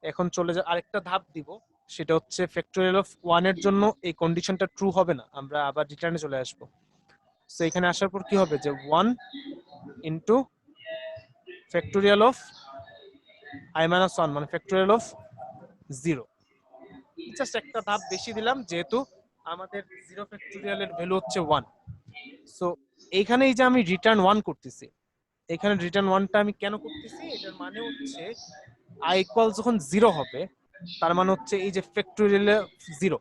এখন চলে যা আরেকটা ধাপ দিব, সেটা হচ্ছে ফ্যাক্টোরিয়াল অফ 1 এর জন্য এই কন্ডিশনটা ট্রু হবে না, আমরা আবার রিটার্নে চলে আসব। সো এখানে আসার পর কি হবে যে 1 into factorial of i minus 1 মানে ফ্যাক্টোরিয়াল অফ 0। জাস্ট একটা ধাপ বেশি দিলাম যেহেতু আমাদের 0 ফ্যাক্টোরিয়ালের ভ্যালু হচ্ছে 1। সো এইখানে এই যে আমি রিটার্ন 1 করতেছি, এখানে রিটার্ন 1টা আমি কেন করতেছি? এটার মানে হচ্ছে i ইকুয়াল যখন 0 হবে তার মানে হচ্ছে এই যে ফ্যাক্টোরিয়াল 0,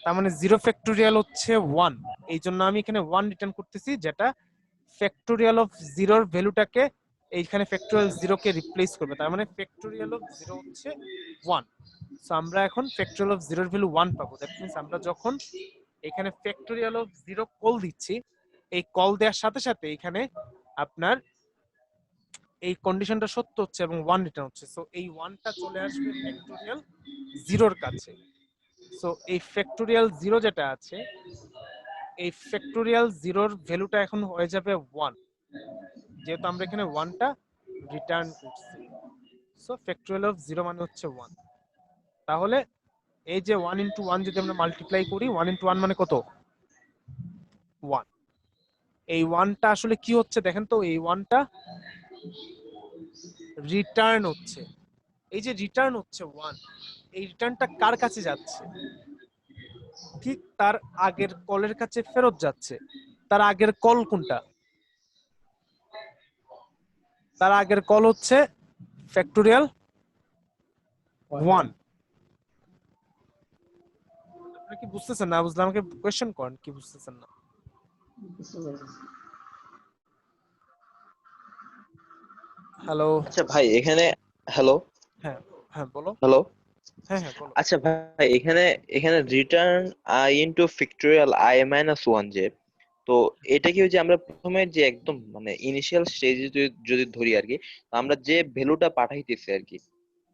তার মানে 0 ফ্যাক্টোরিয়াল হচ্ছে 1। এই জন্য আমি এখানে 1 রিটার্ন করতেছি, যেটা ফ্যাক্টোরিয়াল অফ 0 এর ভ্যালুটাকে এইখানে ফ্যাক্টোরিয়াল 0 কে রিপ্লেস করবে। তার মানে ফ্যাক্টোরিয়াল অফ 0 হচ্ছে 1। সো আমরা এখন ফ্যাক্টোরিয়াল অফ 0 এর ভ্যালু 1 পাবো। দ্যাট মিন্স আমরা যখন এখানে ফ্যাক্টোরিয়াল অফ 0 কল দিচ্ছি, এই কল দেওয়ার সাথে সাথে এখানে আপনার এই কন্ডিশনটা সত্য হচ্ছে এবং 1 রিটার্ন হচ্ছে। সো এই 1টা চলে আসবে ফ্যাক্টোরিয়াল 0 এর কাছে। সো এই ফ্যাক্টোরিয়াল 0 যেটা আছে এই ফ্যাক্টোরিয়াল জিরোর ভ্যালুটা এখন হয়ে যাবে 1, যেহেতু আমরা এখানে 1টা রিটার্ন করছি। সো ফ্যাক্টোরিয়াল অফ 0 মানে হচ্ছে 1। তাহলে এই যে 1 ইনটু 1 যদি আমরা মাল্টিপ্লাই করি, 1 ইনটু 1 মানে কত? 1। এই 1টা আসলে কি হচ্ছে দেখেন তো, এই 1টা রিটার্ন হচ্ছে। এই যে রিটার্ন হচ্ছে 1, এই রিটার্নটা কার কাছে যাচ্ছে? ঠিক তার আগের কলের কাছে ফেরত যাচ্ছে। তার আগের কল কোনটা? তার আগের কল হচ্ছে ফ্যাক্টোরিয়াল 1। আপনি কি বুঝতেছেন না? বুঝলে আমাকে কোয়েশ্চেন করেন, কি বুঝতেছেন না? হ্যালো। আচ্ছা ভাই এখানে হ্যালো হ্যাঁ হ্যাঁ বলো। হ্যালো হ্যাঁ হ্যাঁ বলো। আচ্ছা ভাই এখানে এখানে return I into factorial I minus one, যে তো এটা কি যে আমরা প্রথমে যে একদম মানে ইনিশিয়াল স্টেজে যদি ধরি আর কি, তো আমরা যে ভ্যালুটা পাঠাইতেছি আর কি,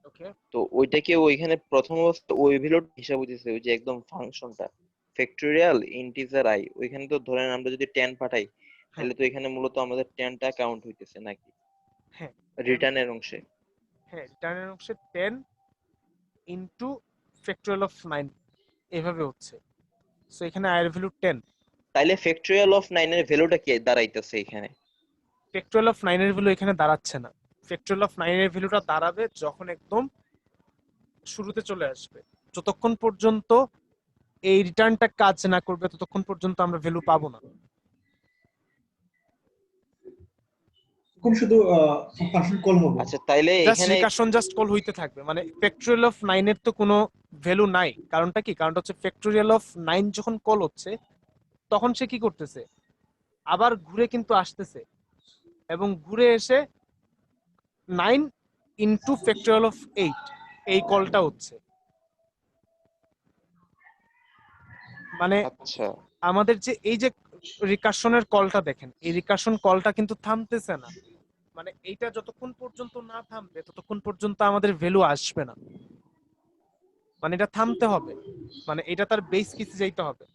ওকে। তো ওইটাকে ওইখানে প্রথম অবস্থা ওই ভ্যালুটা হিসাব হইতেছে ওই যে একদম ফাংশনটা ফ্যাক্টোরিয়াল ইন্টিজার আই, ওইখানে তো ধরেন আমরা যদি 10 পাঠাই তাহলে তো এখানে মূলত আমাদের 10টা কাউন্ট হইতেছে নাকি হ্যাঁ রিটার্নের অংশে? হ্যাঁ, রিটার্নের অংশে 10 ইনটু ফ্যাক্টোরিয়াল অফ 9 এভাবে হচ্ছে। সো এখানে আই এর ভ্যালু 10। তাইলে ফ্যাক্টোরিয়াল অফ 9 এর ভ্যালুটা কি দাঁড়াইতেছে এখানে? ফ্যাক্টোরিয়াল অফ 9 এর ভ্যালু এখানে দাঁড়াচ্ছে না। ফ্যাক্টোরিয়াল অফ 9 এর ভ্যালুটা দাঁড়াবে যখন একদম শুরুতে চলে আসবে। যতক্ষণ পর্যন্ত এই রিটার্নটা কাজ না করবে ততক্ষণ পর্যন্ত আমরা ভ্যালু পাবো না। তখন শুধু ফাংশন কল হবে। আচ্ছা তাইলে জাস্ট এখানে রিকারশন জাস্ট কল হইতে থাকবে, মানে ফ্যাক্টোরিয়াল অফ 9 এর তো কোনো ভ্যালু নাই। কারণটা কি? কারণটা হচ্ছে ফ্যাক্টোরিয়াল অফ 9 যখন কল হচ্ছে তখন সে কি করতেছে, আবার ঘুরে কিন্তু আসতেছে এবং ঘুরে এসে 9 ইনটু ফ্যাক্টোরিয়াল অফ 8 এই কলটা হচ্ছে। মানে আচ্ছা আমাদের যে এই যে রিকারশনের কলটা দেখেন, এই রিকারশন কলটা কিন্তু থামতেছে না। মানে এইটা যতক্ষণ পর্যন্ত না থামবে ততক্ষণ পর্যন্ত আমাদের ভ্যালু আসবে না। মানে এটা থামতে হবে, মানে এটা তার বেস কেসে যাইতে হবে।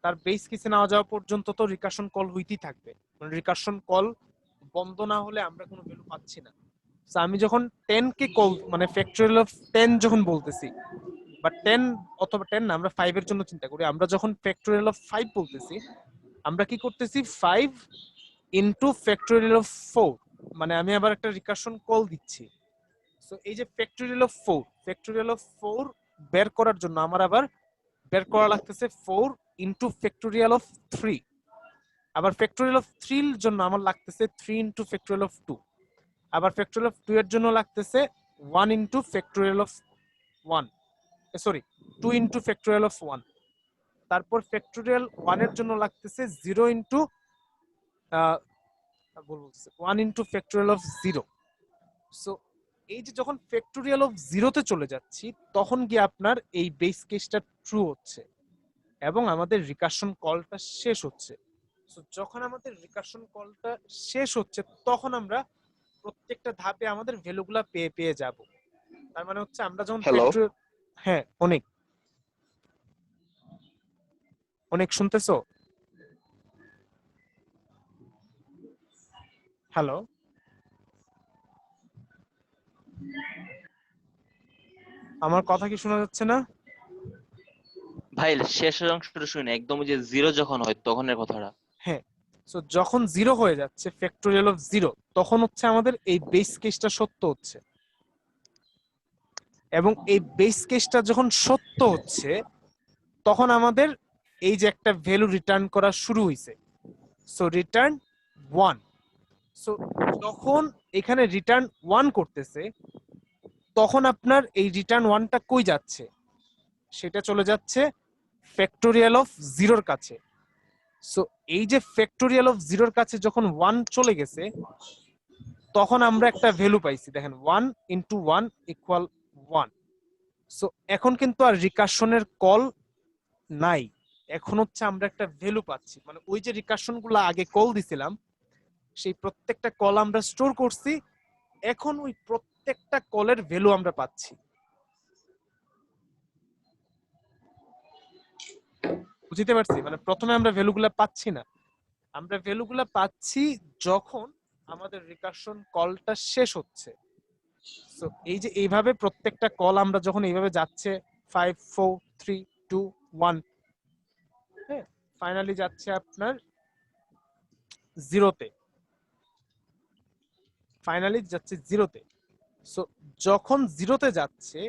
তার বেস কেসে না যাওয়া পর্যন্ত তো রিকারশন কল হইতেই থাকবে। মানে রিকারশন কল বন্ধ না হলে আমরা কোনো ভ্যালু পাচ্ছি না। সো আমি যখন 10 কে কল মানে ফ্যাক্টোরিয়াল অফ 10 যখন বলতেছি, বা 10 অথবা 10 না, আমরা 5 এর জন্য চিন্তা করি। আমরা যখন ফ্যাক্টোরিয়াল অফ 5 বলতেছি, আমরা কি করতেছি 5 ইনটু ফ্যাক্টোরিয়াল অফ 4, মানে আমি আবার একটা রিকারশন কল দিচ্ছি। সো এই যে ফ্যাক্টোরিয়াল অফ 4, ফ্যাক্টোরিয়াল অফ 4 বের করার জন্য আমার আবার বের করা লাগতেছে 4 ইনটু ফ্যাক্টোরিয়াল অফ 3। আবার ফ্যাক্টোরিয়াল অফ 3 এর জন্য আমার লাগতেছে 3 ইনটু ফ্যাক্টোরিয়াল অফ 2। আবার ফ্যাক্টোরিয়াল অফ 2 এর জন্য লাগতেছে 1 into factorial of 1, sorry 2 into factorial of 1। তারপর ফ্যাক্টোরিয়াল 1 এর জন্য লাগতেছে 0 ইনটু বলবো 1 ইনটু ফ্যাক্টোরিয়াল অফ 0। সো এই যে যখন ফ্যাক্টোরিয়াল অফ 0 তে চলে যাচ্ছি তখন গিয়ে আপনার এই বেস কেসটা ট্রু হচ্ছে এবং আমাদের রিকারশন কলটা শেষ হচ্ছে। সো যখন আমাদের রিকারশন কলটা শেষ হচ্ছে তখন আমরা প্রত্যেকটা ধাপে আমাদের ভ্যালুগুলা পেয়ে পেয়ে যাব। তার মানে হচ্ছে আমরা যখন হ্যালো ফ্যাক্টোরিয়াল, হ্যাঁ অনেক অনেক শুনতেছো? হ্যালো আমার কথা কি শোনা যাচ্ছে না? ভাই শেষের অংশটা শুনে একদম ওই যে জিরো যখন হয় তখনের কথাটা। হ্যাঁ। সো যখন 0 হয়ে যাচ্ছে ফ্যাক্টোরিয়াল অফ 0, তখন হচ্ছে আমাদের এই বেস কেসটা সত্য হচ্ছে এবং এই বেস কেসটা যখন সত্য হচ্ছে তখন আমাদের এই যে একটা ভ্যালু রিটার্ন করা শুরু হইছে। So return 1। সো যখন এখানে রিটার্ন 1 করতেছে তখন আপনার এই রিটার্ন 1টা কই যাচ্ছে? সেটা চলে যাচ্ছে ফ্যাক্টোরিয়াল অফ 0 এর কাছে। সো এই যে ফ্যাক্টোরিয়াল অফ 0 এর কাছে যখন 1 চলে গেছে তখন আমরা একটা ভ্যালু পাইছি, দেখেন 1 ইনটু 1 ইকুয়াল 1। সো এখন কিন্তু আর রিকারশনের কল নাই, এখন হচ্ছে আমরা একটা ভ্যালু পাচ্ছি। মানে ওই যে রিকারশন গুলো আগে কল দিছিলাম সেই প্রত্যেকটা কল আমরা স্টোর করছি, এখন ওই প্রত্যেকটা কলের ভ্যালু আমরা পাচ্ছি। বুঝতে পারছি, মানে প্রথমে আমরা ভ্যালুগুলা পাচ্ছি না, আমরা ভ্যালুগুলা পাচ্ছি যখন আমাদের রিকারশন কলটা শেষ হচ্ছে। সো এই যে এইভাবে প্রত্যেকটা কল আমরা যখন এইভাবে যাচ্ছে 5 4 3 2 1, হ্যাঁ, ফাইনালি যাচ্ছে আপনার জিরোতে, ফাইনালি যাচ্ছে জিরোতে। সো যখন জিরোতে যাচ্ছে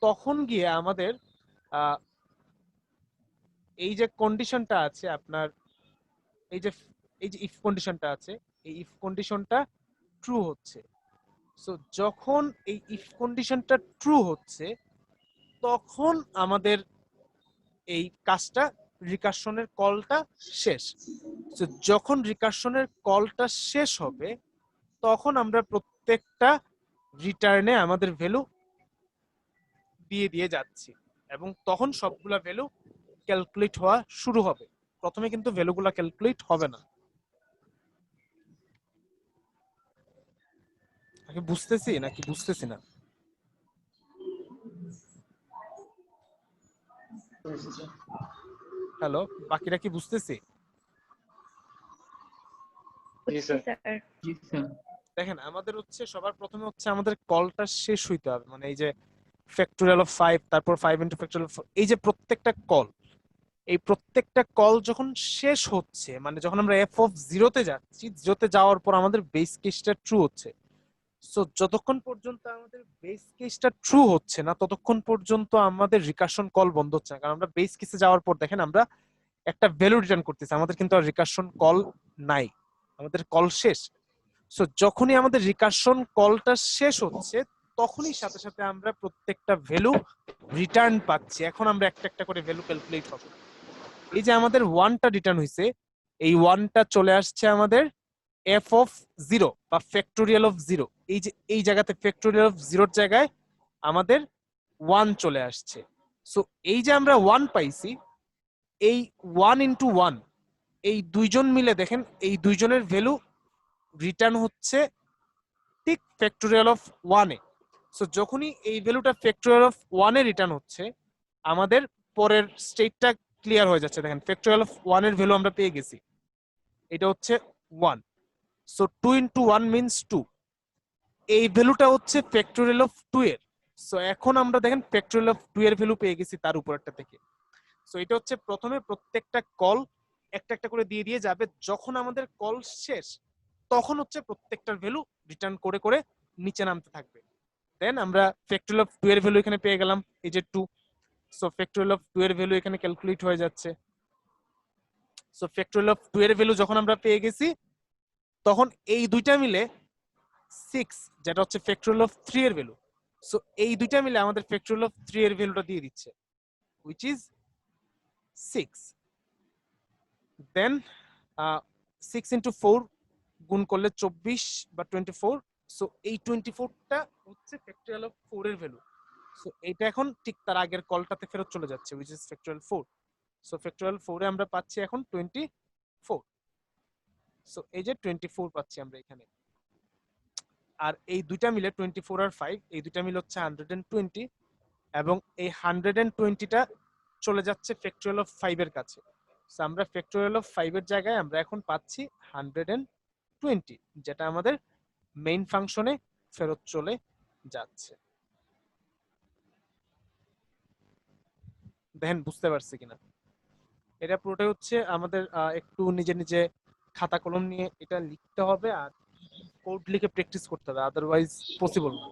তখন গিয়ে আমাদের এই যে কন্ডিশনটা আছে আপনার, এই যে ইফ কন্ডিশনটা আছে, এই ইফ কন্ডিশনটা ট্রু হচ্ছে। সো যখন এই ইফ কন্ডিশনটা ট্রু হচ্ছে তখন আমাদের এই কাজটা রিকারশনের কলটা শেষ। সো যখন রিকারশনের কলটা শেষ হবে তখন আমরা প্রত্যেকটা রিটার্নে আমাদের ভ্যালু দিয়ে দিয়ে যাচ্ছি এবং তখন সবগুলা ভ্যালু ক্যালকুলেট হওয়া শুরু হবে। প্রথমে কিন্তু ভ্যালুগুলা ক্যালকুলেট হবে না। নাকি বুঝতেছি নাকি বুঝতেছি না? হ্যালো, বাকিরা কি বুঝতেছি? বুঝছি স্যার। জি স্যার। দেখেন আমাদের হচ্ছে সবার প্রথমে হচ্ছে আমাদের কলটা শেষ হইতে হবে, মানে এই যে ফ্যাক্টোরিয়াল অফ 5, তারপর 5 ইনটু ফ্যাক্টোরিয়াল অফ 4, এই যে প্রত্যেকটা কল, এই প্রত্যেকটা কল যখন শেষ হচ্ছে, মানে যখন আমরা এফ অফ জিরোতে যাচ্ছি, জিরোতে যাওয়ার পর আমাদের বেস কেসটা ট্রু হচ্ছে। সো যতক্ষণ পর্যন্ত আমাদের বেস কেসটা ট্রু হচ্ছে না ততক্ষণ পর্যন্ত আমাদের রিকারশন কল বন্ধ হচ্ছে না, কারণ আমরা বেস কেসে যাওয়ার পর দেখেন আমরা একটা ভ্যালু রিটার্ন করতেছি, আমাদের কিন্তু আর রিকারশন কল নাই, আমাদের কল শেষ। সো যখনই আমাদের রিকারশন কলটা শেষ হচ্ছে তখনই সাথে সাথে আমরা প্রত্যেকটা ভ্যালু রিটার্ন পাচ্ছি। এখন আমরা একটা একটা করে ভ্যালু ক্যালকুলেট হবে। এই যে আমাদের 1টা রিটার্ন হইছে, এই 1টা চলে আসছে আমাদের এফ অফ 0 বা ফ্যাক্টোরিয়াল অফ 0, এই যে এই জায়গাতে ফ্যাক্টোরিয়াল অফ 0-র জায়গায় আমাদের 1 চলে আসছে। সো এই যে আমরা 1 পাইছি, এই 1 ইনটু 1, এই দুইজন মিলে দেখেন এই দুইজনের ভ্যালু রিটার্ন হচ্ছে ঠিক ফ্যাক্টোরিয়াল অফ 1 এ। সো যখনই এই ভ্যালুটা ফ্যাক্টোরিয়াল অফ 1 এ রিটার্ন হচ্ছে আমাদের পরের স্টেটটা ক্লিয়ার হয়ে যাচ্ছে। দেখেন ফ্যাক্টোরিয়াল অফ 1 এর ভ্যালু আমরা পেয়ে গেছি, এটা হচ্ছে 1। সো 2 ইনটু 1 মিন্স 2, এই ভ্যালুটা হচ্ছে ফ্যাক্টোরিয়াল অফ 2 এর। সো এখন আমরা দেখেন ফ্যাক্টোরিয়াল অফ 2 এর ভ্যালু পেয়ে গেছি তার উপরটা থেকে। সো এটা হচ্ছে প্রথমে প্রত্যেকটা কল একটা একটা করে দিয়ে দিয়ে যাবে, যখন আমাদের কল শেষ তখন হচ্ছে প্রত্যেকটার ভ্যালু রিটার্ন করে করে নিচে নামতে থাকবে। দেন আমরা ফ্যাক্টোরিয়াল অফ 2 এর ভ্যালু এখানে পেয়ে গেলাম, এই যে 2। সো ফ্যাক্টোরিয়াল অফ 2 এর ভ্যালু এখানে ক্যালকুলেট হয়ে যাচ্ছে। সো ফ্যাক্টোরিয়াল অফ 2 এর ভ্যালু যখন আমরা পেয়ে গেছি তখন এই দুইটা মিলে 6, যেটা হচ্ছে ফ্যাক্টোরিয়াল অফ 3 এর ভ্যালু। সো এই দুইটা মিলে আমাদের ফ্যাক্টোরিয়াল অফ 3 এর ভ্যালুটা দিয়ে দিচ্ছে, which is 6। দেন 6 ইনটু 4 গুণ করলে 24 বা 24। সো এই 24টা হচ্ছে ফ্যাক্টোরিয়াল অফ 4 এর ভ্যালু। সো এটা এখন ঠিক তার আগের কলটাতে ফেরত চলে যাচ্ছে, which is factorial 4। So factorial 4 এ আমরা পাচ্ছি এখন 24। সো এই যে 24 পাচ্ছি আমরা এখানে। আর এই দুইটা মিলে 24 আর 5, এই দুইটা মিলে হচ্ছে 120, এবং এই 120টা চলে যাচ্ছে ফ্যাক্টোরিয়াল অফ 5 এর কাছে। সো আমরা ফ্যাক্টোরিয়াল অফ 5 এর জায়গায় আমরা এখন পাচ্ছি 120, যেটা আমাদের মেইন ফাংশনে ফেরত চলে যাচ্ছে। দেখেন বুঝতে পারছি কিনা? এটা পুরোটাই হচ্ছে আমাদের একটু নিজে নিজে খাতা কলম নিয়ে এটা লিখতে হবে আর কোড লিখে প্র্যাকটিস করতে হবে, আদারওয়াইজ পসিবল না।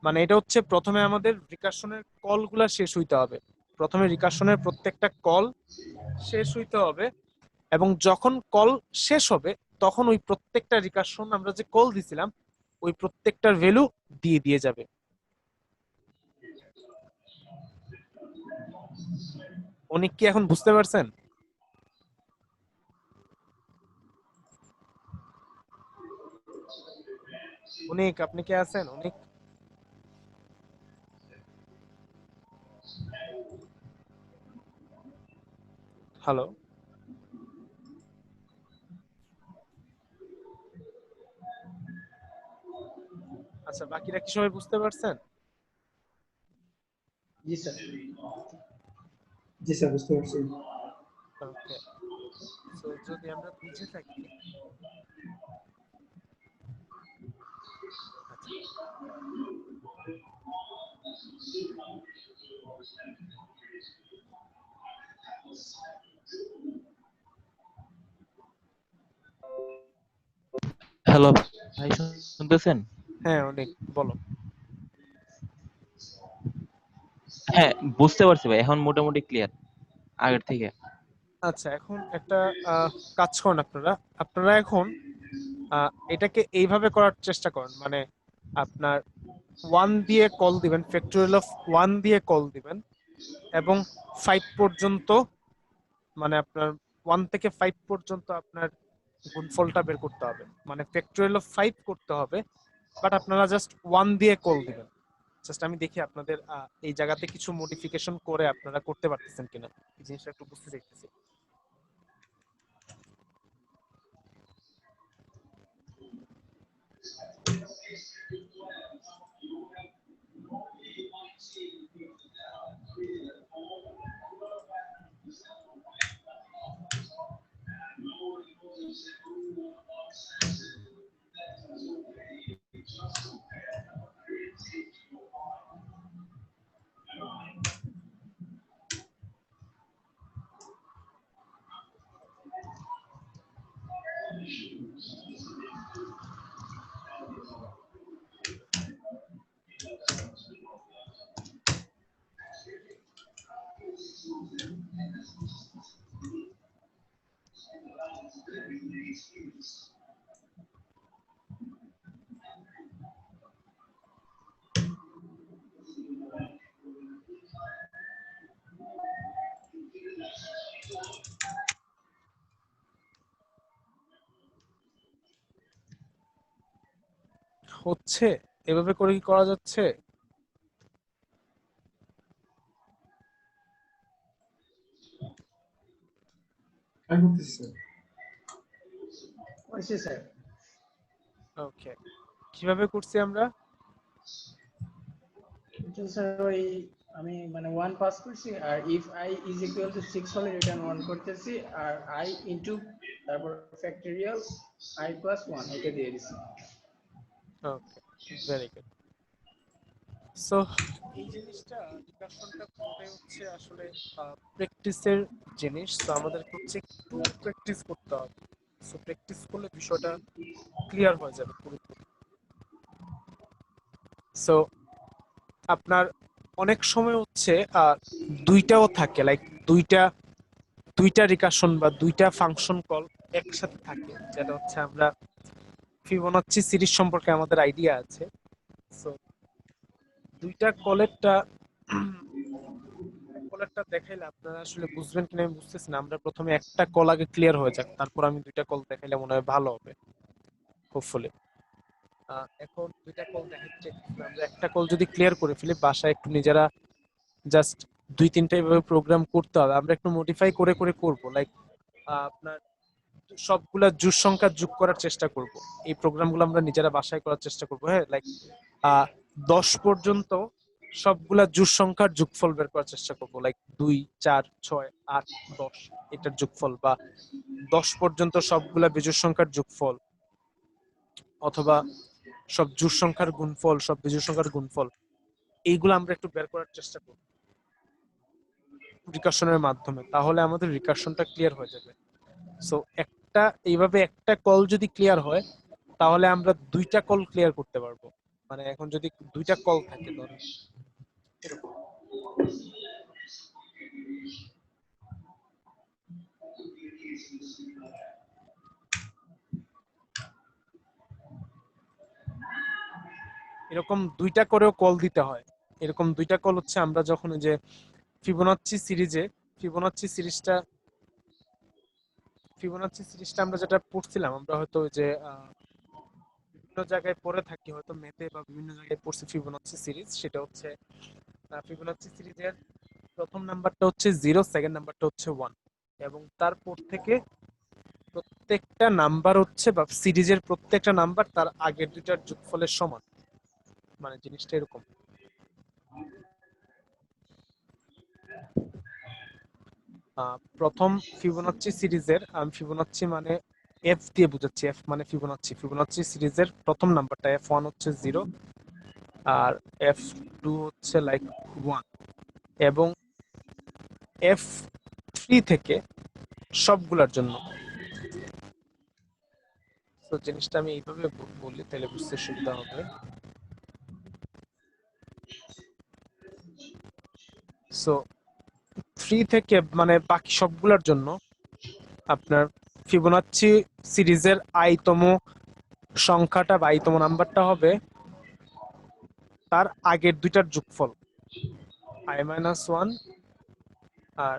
মানে এটা হচ্ছে প্রথমে আমাদের রিকারশনের কলগুলা শেষ হইতে হবে, প্রথমে রিকারশনের প্রত্যেকটা কল শেষ হইতে হবে, এবং যখন কল শেষ হবে তখন ওই প্রত্যেকটা রিকারশন আমরা যে কল দিছিলাম ওই প্রত্যেকটার ভ্যালু দিয়ে দিয়ে যাবে। অনেক কি এখন বুঝতে পারছেন? অনেক, আপনি কি আছেন অনেক? হ্যালো, আচ্ছা বাকিরা কি সবাই বুঝতে পারছেন? জি স্যার। জি স্যার, বুঝতে পারছি। ওকে, সো যদি আমরা বুঝে থাকি, আচ্ছা, হ্যালো ভাই, শুনতেছেন? হ্যাঁ অনেক, বলো। হ্যাঁ, বুঝতে পারছি ভাই, এখন মোটামুটি ক্লিয়ার আগের থেকে। আচ্ছা, এখন একটা কাজ করুন আপনারা, আপনারা এখন এটাকে এইভাবে করার চেষ্টা করুন, মানে আপনার 1 দিয়ে কল দিবেন, ফ্যাক্টোরিয়াল অফ 1 দিয়ে কল দিবেন, এবং 5 পর্যন্ত, মানে আপনার 1 থেকে 5 পর্যন্ত আপনার গুণফলটা বের করতে হবে, মানে ফ্যাক্টোরিয়াল অফ 5 করতে হবে, বাট আপনারা জাস্ট 1 দিয়ে কল দিবেন। জাস্ট আমি দেখি আপনাদের এই জায়গাতে কিছু মডিফিকেশন করে আপনারা করতে পারতেছেন কিনা, এই জিনিসটা একটু বুঝতে চাইতেছি। হচ্ছে, এভাবে করে কি করা যাচ্ছে? আমি করতেছি স্যার। হয়েছে স্যার। ওকে, কিভাবে করছি আমরা? কিন্তু স্যার ওই আমি মানে 1 পাস করছি, আর if i is equal to 6 হলে রিটার্ন 1 করতেছি, আর i ইনটু তারপর ফ্যাক্টরিয়াল i প্লাস 1 এটা দিয়ে দিছি। ওকে, ভেরি গুড। সো এই জিনিসটা, রিকার্শনটা পুরোটাই হচ্ছে আসলে প্র্যাকটিসের জিনিস, তো আমাদেরকে হচ্ছে একটু প্র্যাকটিস করতে হবে। সো প্র্যাকটিস করলে বিষয়টা ক্লিয়ার হয়ে যাবে পুরোপুরি। সো আপনার অনেক সময় হচ্ছে দুইটাও থাকে, লাইক দুইটা দুইটা রিকার্শন বা দুইটা ফাংশন কল একসাথে থাকে, যেটা হচ্ছে আমরা ফিবোনাচ্চি সিরিজ সম্পর্কে আমাদের আইডিয়া আছে। সো দুইটা কলেরটা কলেরটা দেখাইলে আপনারা আসলে বুঝবেন কিনা আমি বুঝতেছি না। আমরা প্রথমে একটা কল আগে ক্লিয়ার হয়ে যাক, তারপর আমি দুইটা কল দেখাইলে মনে হয় ভালো হবে, হোপফুলি। এখন দুইটা কল দেখাচ্ছি, আমরা একটা কল যদি ক্লিয়ার করে ফেলি, বাসায় একটু নিজেরা জাস্ট 2-3টা এভাবে প্রোগ্রাম করতে হবে, আমরা একটু মডিফাই করে করে করব, লাইক আপনার সবগুলা জোড় সংখ্যা যোগ করার চেষ্টা করব। এই প্রোগ্রামগুলো আমরা নিজেরা বাসায় করার চেষ্টা করব, হ্যাঁ, লাইক 10 পর্যন্ত সবগুলা জোড় সংখ্যার যোগফল বের করার চেষ্টা করব, লাইক 2, 4, 6, 8, 10 এটার যোগফল, বা 10 পর্যন্ত সবগুলা বিজোড় সংখ্যার যোগফল, অথবা সব জোড় সংখ্যার গুণফল, সব বিজোড় সংখ্যার গুণফল, এইগুলো আমরা একটু বের করার চেষ্টা করব রিকার্শনের মাধ্যমে, তাহলে আমাদের রিকার্শনটা ক্লিয়ার হয়ে যাবে। সো এইভাবে একটা কল যদি ক্লিয়ার হয়, তাহলে আমরা দুইটা কল ক্লিয়ার করতে পারবো। মানে এখন যদি দুইটা কল থাকে, ধরুন এরকম, এরকম দুইটা করেও কল দিতে হয়। এরকম দুইটা কল হচ্ছে আমরা যখন ওই যে ফিবোনাচ্চি সিরিজে, ফিবোনাচ্চি সিরিজটা ফিবোনাচ্চি সিরিজটা আমরা যেটা পড়ছিলাম, আমরা হয়তো ওই যে বিভিন্ন জায়গায় পড়ে থাকি, হয়তো ম্যাথে বা বিভিন্ন জায়গায় পড়ছি ফিবোনাচ্চি সিরিজ, সেটা হচ্ছে ফিবোনাচ্চি সিরিজের প্রথম নাম্বারটা হচ্ছে 0, সেকেন্ড নাম্বারটা হচ্ছে 1, এবং তারপর থেকে প্রত্যেকটা নাম্বার হচ্ছে, বা সিরিজের প্রত্যেকটা নাম্বার তার আগের দুইটার যোগফলের সমান, মানে জিনিসটা এরকম। প্রথম ফিবোনাচ্চি সিরিজের, আমি ফিবোনাচ্চি মানে এফ দিয়ে বুঝাচ্ছি, এফ মানে ফিবোনাচ্চি। ফিবোনাচ্চি সিরিজের প্রথম নাম্বারটা F1 হচ্ছে 0, আর F2 হচ্ছে লাইক 1, এবং F3 থেকে সবগুলোর জন্য। তো জিনিসটা আমি এইভাবে বলি তাহলে বুঝতে সুবিধা হবে। সো 3 থেকে মানে বাকি সবগুলোর জন্য আপনার ফিবোনাচ্চি সিরিজের আইতম সংখ্যাটা বা আইতম নাম্বারটা হবে তার আগের দুইটার যোগফল, i-1 আর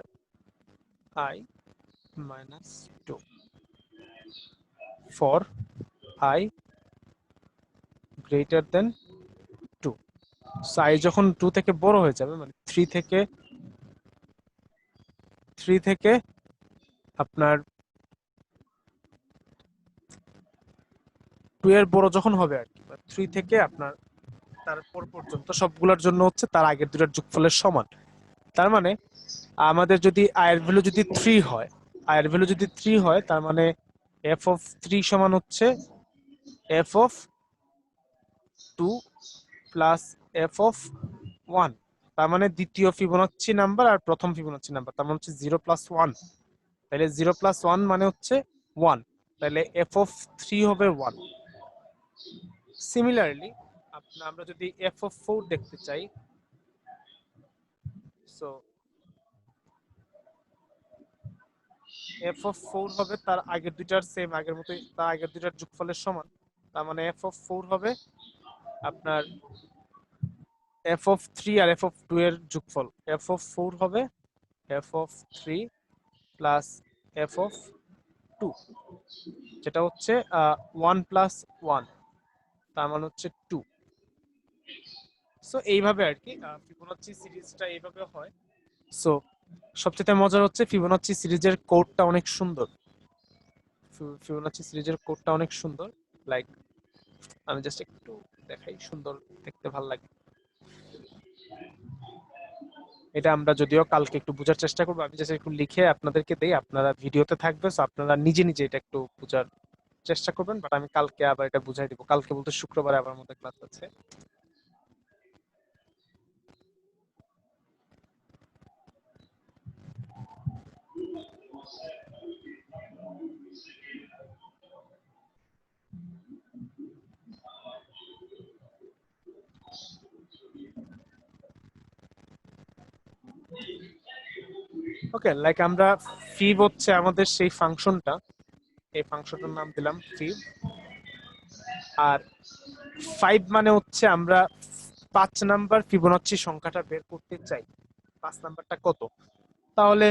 i-2 for i greater than 2। So i যখন 2 থেকে বড় হয়ে যাবে, মানে 3 থেকে আপনার 2 এর বড় যখন হবে আর কি, 3 থেকে আপনার তারপর পর্যন্ত সবগুলোর জন্য হচ্ছে তার আগের দুটার যোগফলের সমান। তার মানে আমাদের যদি i এর ভ্যালু যদি 3 হয়, i এর ভ্যালু যদি 3 হয়, তার মানে f of 3 সমান হচ্ছে f of 2 plus f of 1। তার মানে দ্বিতীয় ফিবোনাচ্চি নাম্বার আর প্রথম ফিবোনাচ্চি নাম্বার, তার মানে হচ্ছে 0 প্লাস 1। তাহলে 0 প্লাস 1 মানে হচ্ছে 1, তাহলে f of 3 হবে 1। সিমিলারলি আমরা যদি f of 4 দেখতে চাই, সো f of 4 হবে তার আগের দুইটার সেম, আগের মতোই তার আগের দুইটার যোগফলের সমান। তার মানে f of 4 হবে আপনার f of 3 R f of 2 এর যোগফল। f of 4 হবে f of 3 plus f of 2, যেটা হচ্ছে 1 প্লাস 1, তার মানে হচ্ছে 2। সো এইভাবে আর কি ফিবোনাচ্চি সিরিজটা এইভাবে হয়। সো সবচেয়ে মজার হচ্ছে ফিবোনাচ্চি সিরিজের কোডটা অনেক সুন্দর। ফিবোনাচ্চি সিরিজের কোডটা অনেক সুন্দর, লাইক আমি জাস্ট একটু দেখাই, সুন্দর দেখতে ভালো লাগে। এটা আমরা যদিও কালকে একটু বোঝার চেষ্টা করবো, আমি জাস্ট একটু লিখে আপনাদেরকে দেই, আপনারা ভিডিওতে থাকবে, সো আপনারা নিজে নিজে এটা একটু বোঝার চেষ্টা করবেন। বাট আমি কালকে আবার এটা বুঝাই দিব, কালকে বলতে শুক্রবারে আবার আমাদের ক্লাস আছে। ওকে, লাইক আমরা ফিব হচ্ছে আমাদের সেই ফাংশনটা, এই ফাংশনটার নাম দিলাম ফিব। আর 5 মানে হচ্ছে আমরা 5 নাম্বার ফিবোনাচ্চি সংখ্যাটা বের করতে চাই। 5 নাম্বারটা কত? তাহলে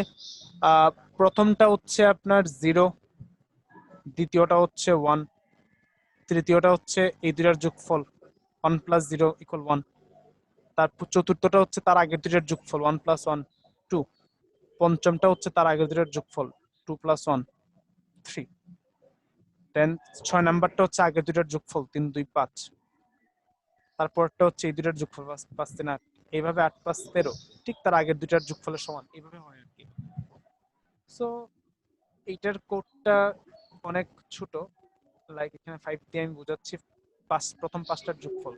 প্রথমটা হচ্ছে আপনার 0, দ্বিতীয়টা হচ্ছে 1, তৃতীয়টা হচ্ছে এই দুইটার যোগফল 1 প্লাস 0 ইকুয়াল 1, তারপর চতুর্থটা হচ্ছে তার আগের দুইটার যোগফল 1 প্লাস 1 2, পঞ্চমটা হচ্ছে তার আগের দুইটার যোগফল 2 প্লাস 1 3, দেন 6 নাম্বারটা হচ্ছে আগের দুইটার যোগফল 3 2 5, তারপরটা হচ্ছে এই দুইটার যোগফল 5 5 3 8, এইভাবে 8 5 13 ঠিক তার আগের দুইটার যোগফলের সমান, এইভাবে হয় আর কি। সো এইটার কোডটা অনেক ছোট, লাইক এখানে 5 দিয়ে আমি বোঝাচ্ছি প্রথম 5টার যোগফল।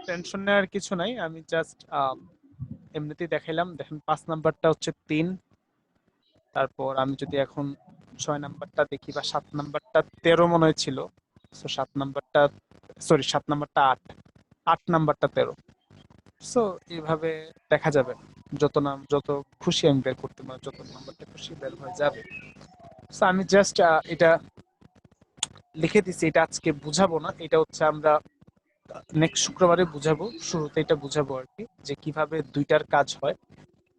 টেনশন নেওয়ার কিছু নাই, আমি জাস্ট এমনিতেই দেখাইলাম। দেখেন 5 নাম্বারটা হচ্ছে 3, তারপর আমি যদি এখন 6 নাম্বারটা দেখি বা 7 নাম্বারটা 13 মনে হয়েছিল, সো 7 নাম্বারটা, সরি 7 নাম্বারটা 8, 8 নাম্বারটা 13। সো এইভাবে দেখা যাবে, যত খুশি আমি বের করতে পারি, যত নাম্বারটা খুশি বের হয়ে যাবে। সো আমি জাস্ট এটা লিখে দিছি, এটা আজকে বুঝাবো না, এটা হচ্ছে আমরা নেক্সট শুক্রবারে বুঝাবো, শুরুতে এটা বুঝাবো আর কি, যে কিভাবে দুইটার কাজ হয়,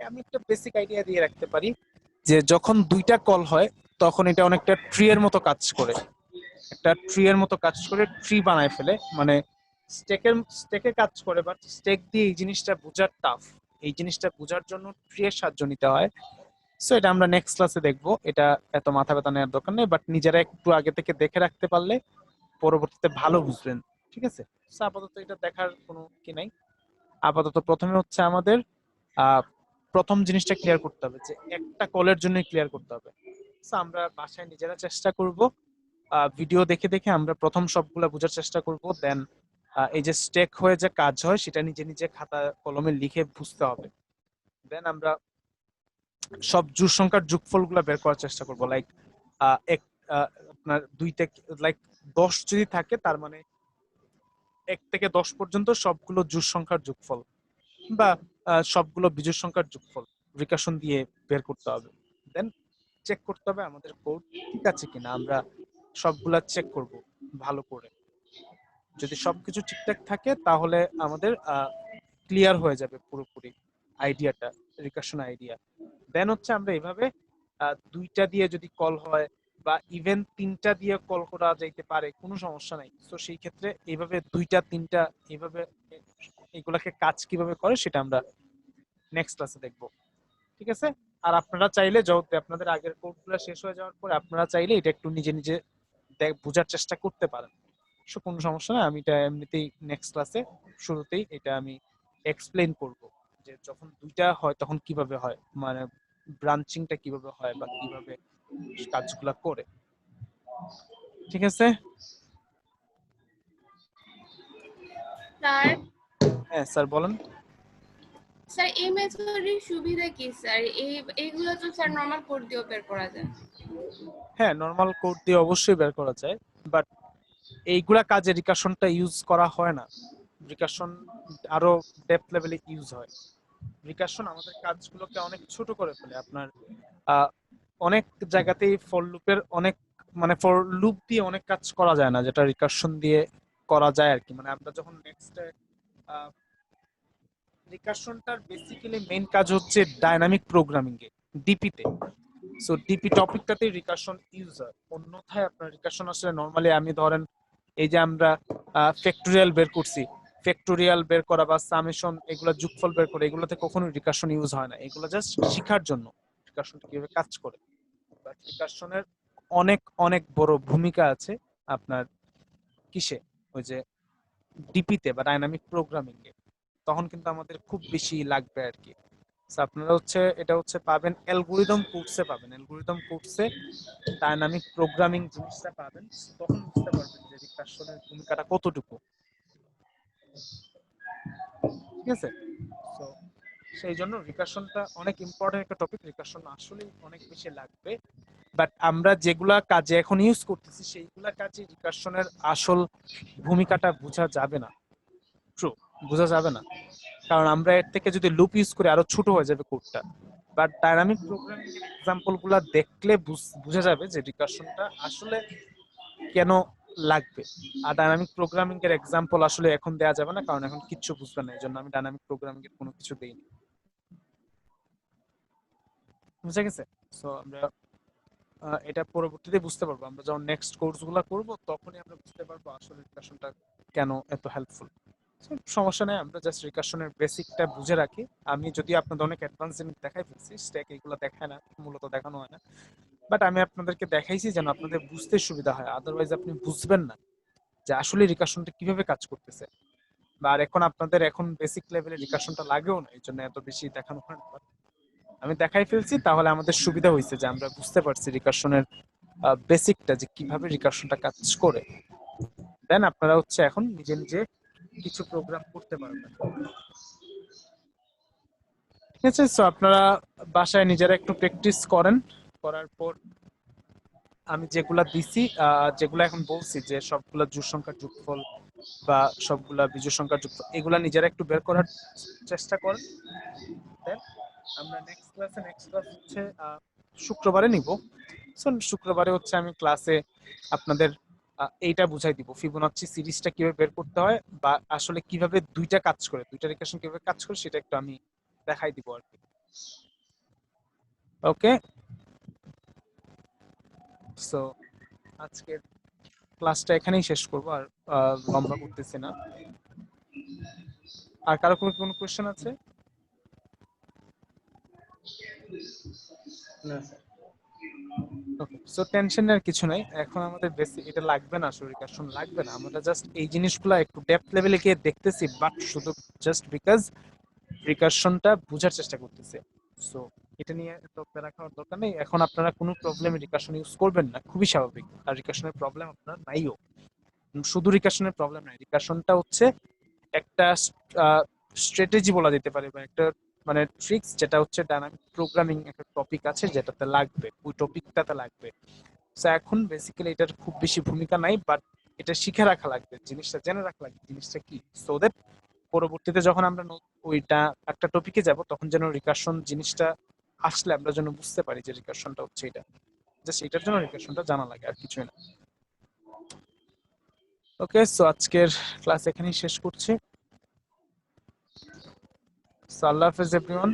আমি একটা বেসিক আইডিয়া দিয়ে রাখতে পারি যে যখন দুইটা কল হয় তখন এটা অনেকটা ট্রি এর মতো কাজ করে, একটা ট্রি এর মতো কাজ করে, ট্রি বানায় ফেলে, মানে স্টেকে কাজ করে, বাট স্টেক দিয়ে এই জিনিসটা বোঝার টাফ। এই জিনিসটা বোঝার জন্য ট্রি এর সাহায্য নিতে হয়। সো এটা আমরা নেক্সট ক্লাসে দেখবো, এটা এত মাথা ব্যথা নেওয়ার দরকার নেই, বাট নিজেরা একটু আগে থেকে দেখে রাখতে পারলে পরবর্তীতে ভালো বুঝবেন। ঠিক আছে, সো আপাতত এটা দেখার কোনো কি নাই। আপাতত প্রথমে হচ্ছে আমাদের প্রথম জিনিসটা ক্লিয়ার করতে হবে যে একটা কলের জন্য ক্লিয়ার করতে হবে। সো আমরা বাসায় নিজেরা চেষ্টা করব, ভিডিও দেখে দেখে আমরা প্রথম সবগুলা বোঝার চেষ্টা করব, দেন এই যে স্টেক হয়ে যে কাজ হয় সেটা নিজে নিজে খাতা কলমে লিখে বুঝতে হবে। দেন আমরা সব জোড় সংখ্যার যোগফলগুলো বের করার চেষ্টা করব, লাইক এক আপনার 2 থেকে লাইক 10 যদি থাকে তার মানে 1 থেকে 10 পর্যন্ত সবগুলো জোড় সংখ্যার যোগফল বা সবগুলো বিজোড় সংখ্যার যোগফল রিকার্শন দিয়ে বের করতে হবে। দেন চেক করতে হবে আমাদের কোড ঠিক আছে কিনা, আমরা সবগুলা চেক করব ভালো করে। যদি সবকিছু ঠিকঠাক থাকে তাহলে আমাদের ক্লিয়ার হয়ে যাবে পুরোপুরি আইডিয়াটা, রিকার্শন আইডিয়া। দেন হচ্ছে আমরা এভাবে দুইটা দিয়ে যদি কল হয় বা ইভেন তিনটা দিয়ে কল করা যাইতে পারে, কোনো সমস্যা নাই। তো সেই ক্ষেত্রে এইভাবে দুইটা তিনটা এইভাবে এগুলাকে কাজ কিভাবে করে সেটা আমরা নেক্সট ক্লাসে দেখবো। ঠিক আছে, আর আপনারা চাইলে যদি আপনাদের আগের কোর্সগুলো শেষ হয়ে যাওয়ার পরে আপনারা চাইলে এটা একটু নিজে নিজে বোঝার চেষ্টা করতে পারেন। সো কোনো সমস্যা না, আমি এটা এমনিতেই নেক্সট ক্লাসে শুরুতেই এটা আমি এক্সপ্লেইন করব যে যখন দুইটা হয় তখন কিভাবে হয়, মানে ব্রাঞ্চিংটা কিভাবে হয় বা কিভাবে কাজগুলো করে। ঠিক আছে, স্যার হ্যাঁ স্যার বলেন। স্যার এই মেথডের সুবিধা কি স্যার? এইগুলো তো স্যার নরমাল কোড দিয়েও বের করা যায়। হ্যাঁ নরমাল কোড দিয়ে অবশ্যই বের করা যায়, বাট এইগুলা কাজে রিকার্শনটা ইউজ করা হয় না। রিকার্শন আরো ডেপথ লেভেলে ইউজ হয়। রিকার্শন আমাদের কাজগুলোকে অনেক ছোট করে ফেলে। আপনার অনেক জায়গাতেই ফর লুপের অনেক মানে ফর লুপ দিয়ে অনেক কাজ করা যায় না, যেটা রিকার্শন দিয়ে করা যায় আর কি। মানে আমরা যখন নেক্সট রিকার্শনটার বেসিক্যালি মেইন কাজ হচ্ছে ডাইনামিক প্রোগ্রামিং এ, ডিপি তে। সো ডিপি টপিকটাতে রিকার্শন ইউজ হয়। অন্যথায় আপনার রিকার্শন আসলে নরমালি আমি ধরেন এই যে আমরা ফ্যাক্টোরিয়াল বের করছি, ফ্যাক্টোরিয়াল বের করা বা সামেশন এগুলো যোগফল বের করে এগুলোতে কখনো রিকার্শন ইউজ হয় না। এগুলো জাস্ট শেখার জন্য রিকার্শনটা কিভাবে কাজ করে। বাট রিকার্শনের অনেক অনেক বড় ভূমিকা আছে আপনার কিসে, ওই যে ডিপিতে বা ডাইনামিক প্রোগ্রামিং এ। তখন কিন্তু আমাদের খুব বেশি লাগবে আর কি। আপনারা হচ্ছে এটা হচ্ছে পাবেন অ্যালগরিদম কোর্সে, পাবেন অ্যালগরিদম কোর্সে ডাইনামিক প্রোগ্রামিং জিনিসটা পাবেন। তখন বুঝতে পারবেন যে রিকার্শনের ভূমিকাটা কতটুকু। ঠিক আছে, তো সেই জন্য রিকার্শনটা অনেক ইম্পর্টেন্ট একটা টপিক। রিকার্শন আসলে অনেক বেশি লাগবে, বাট আমরা যেগুলা কাজে এখন ইউজ করতেছি সেইগুলা কাজে রিকার্শনের আসল ভূমিকাটা বোঝা যাবে না। ট্রু, বোঝা যাবে না, কারণ আমরা এর থেকে যদি লুপ ইউজ করি আরো ছোট হয়ে যাবে কোডটা। বাট ডাইনামিক প্রোগ্রামিং এর এক্সাম্পল গুলা দেখলে বোঝা যাবে যে রিকার্শনটা আসলে কেন লাগবে। আর ডাইনামিক প্রোগ্রামিং এর এক্সাম্পল আসলে এখন দেয়া যাবে না, কারণ এখন কিচ্ছু বুঝবে না, এই জন্য আমি ডাইনামিক প্রোগ্রামিং এর কোনো কিছু দেইনি। বুঝা গেছে? সো আমরা এটা পরবর্তীতে বুঝতে পারবো, আমরা যখন নেক্সট কোর্সগুলো করব তখনই আমরা বুঝতে পারবো আসলে রিকার্শনটা কেন এত হেল্পফুল। সমস্যা নেই, আমরা জাস্ট রিকার্শনের বেসিকটা বুঝে রাখি। আমি যদি আপনাদের অনেক অ্যাডভান্স জিনিস দেখাই ফেলছি, স্ট্যাক এগুলো দেখায় না, মূলত দেখানো হয় না, বাট আমি আপনাদেরকে দেখাইছি যেন আপনাদের বুঝতে সুবিধা হয়। আদারওয়াইজ আপনি বুঝবেন না যে আসলে রিকার্শনটা কিভাবে কাজ করতেছে। বা আর এখন আপনাদের এখন বেসিক লেভেলে রিকার্শনটা লাগেও না, এই জন্য এত বেশি দেখানো হয় না। আমি দেখাই ফেলছি, তাহলে আমাদের সুবিধা হয়েছে যে আমরা বুঝতে পারছি রিকার্শনের বেসিকটা যে কিভাবে রিকার্শনটা কাজ করে। দেন আপনারা হচ্ছে এখন নিজে নিজে কিছু প্রোগ্রাম করতে পারবেন। ঠিক আছে, সো আপনারা বাসায় নিজেরা একটু প্র্যাকটিস করেন, করার পর আমি যেগুলা দিছি যেগুলা এখন বলছি যে সবগুলা জোড় সংখ্যার যোগফল বা সবগুলা বিজোড় সংখ্যার যোগফল এগুলা নিজেরা একটু বের করার চেষ্টা করেন। দেন আমরা নেক্সট ক্লাস হচ্ছে শুক্রবারে নিব। সো শুক্রবারে হচ্ছে আমি ক্লাসে আপনাদের এইটা বুঝাই দিব, ফিবোনাচ্চি সিরিজটা কিভাবে বের করতে হয় বা আসলে কিভাবে দুইটা কাজ করে, দুইটা রিকার্শন কিভাবে কাজ করে সেটা একটু আমি দেখাই দিব আর কি। ওকে, সো আজকের ক্লাসটা এখানেই শেষ করবো, আর লম্বা করতেছি না। আর কারো কোনো কোয়েশ্চেন আছে? না স্যার। ওকে, সো টেনশনের কিছু নাই। এখন আমাদের বেসিক এটা লাগবে না, আসলে রিকারশন লাগবে না। আমরা জাস্ট এই জিনিসগুলো একটু ডেপথ লেভেলে গিয়ে দেখতেছি, বাট শুধু জাস্ট বিকজ রিকারশনটা বোঝার চেষ্টা করতেছি। সো এটা নিয়ে এত প্যারা খাওয়ার দরকার নেই। এখন আপনারা কোনো প্রবলেমে রিকারশন ইউজ করবেন না, খুবই স্বাভাবিক। আর রিকারশনের প্রবলেম আপনার নাইও, শুধু রিকারশনের প্রবলেম নাই, রিকারশনটা হচ্ছে একটা স্ট্র্যাটেজি বলা যেতে পারে, বা একটা মানে ট্রিক্স, যেটা হচ্ছে ডাইনামিক প্রোগ্রামিং একটা টপিক আছে যেটাতে লাগবে, ওই টপিকটাতে লাগবে। সো এখন বেসিক্যালি এটার খুব বেশি ভূমিকা নাই, বাট এটা শিখে রাখা লাগবে, জিনিসটা জেনে রাখা লাগবে জিনিসটা কি, সো দ্যাট পরবর্তীতে যখন আমরা ওইটা একটা টপিকে যাব তখন যেন রিকারশন জিনিসটা আসলে আমরা যেন বুঝতে পারি যে রিকারশনটা হচ্ছে এটা, জাস্ট এটার জন্য রিকারশনটা জানা লাগে, আর কিছুই না। ওকে, সো আজকের ক্লাস এখানেই শেষ করছি। সো আল্লাহ হাফেজ এভরিওয়ান।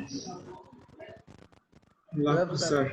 আল্লাহ হাফেজ স্যার।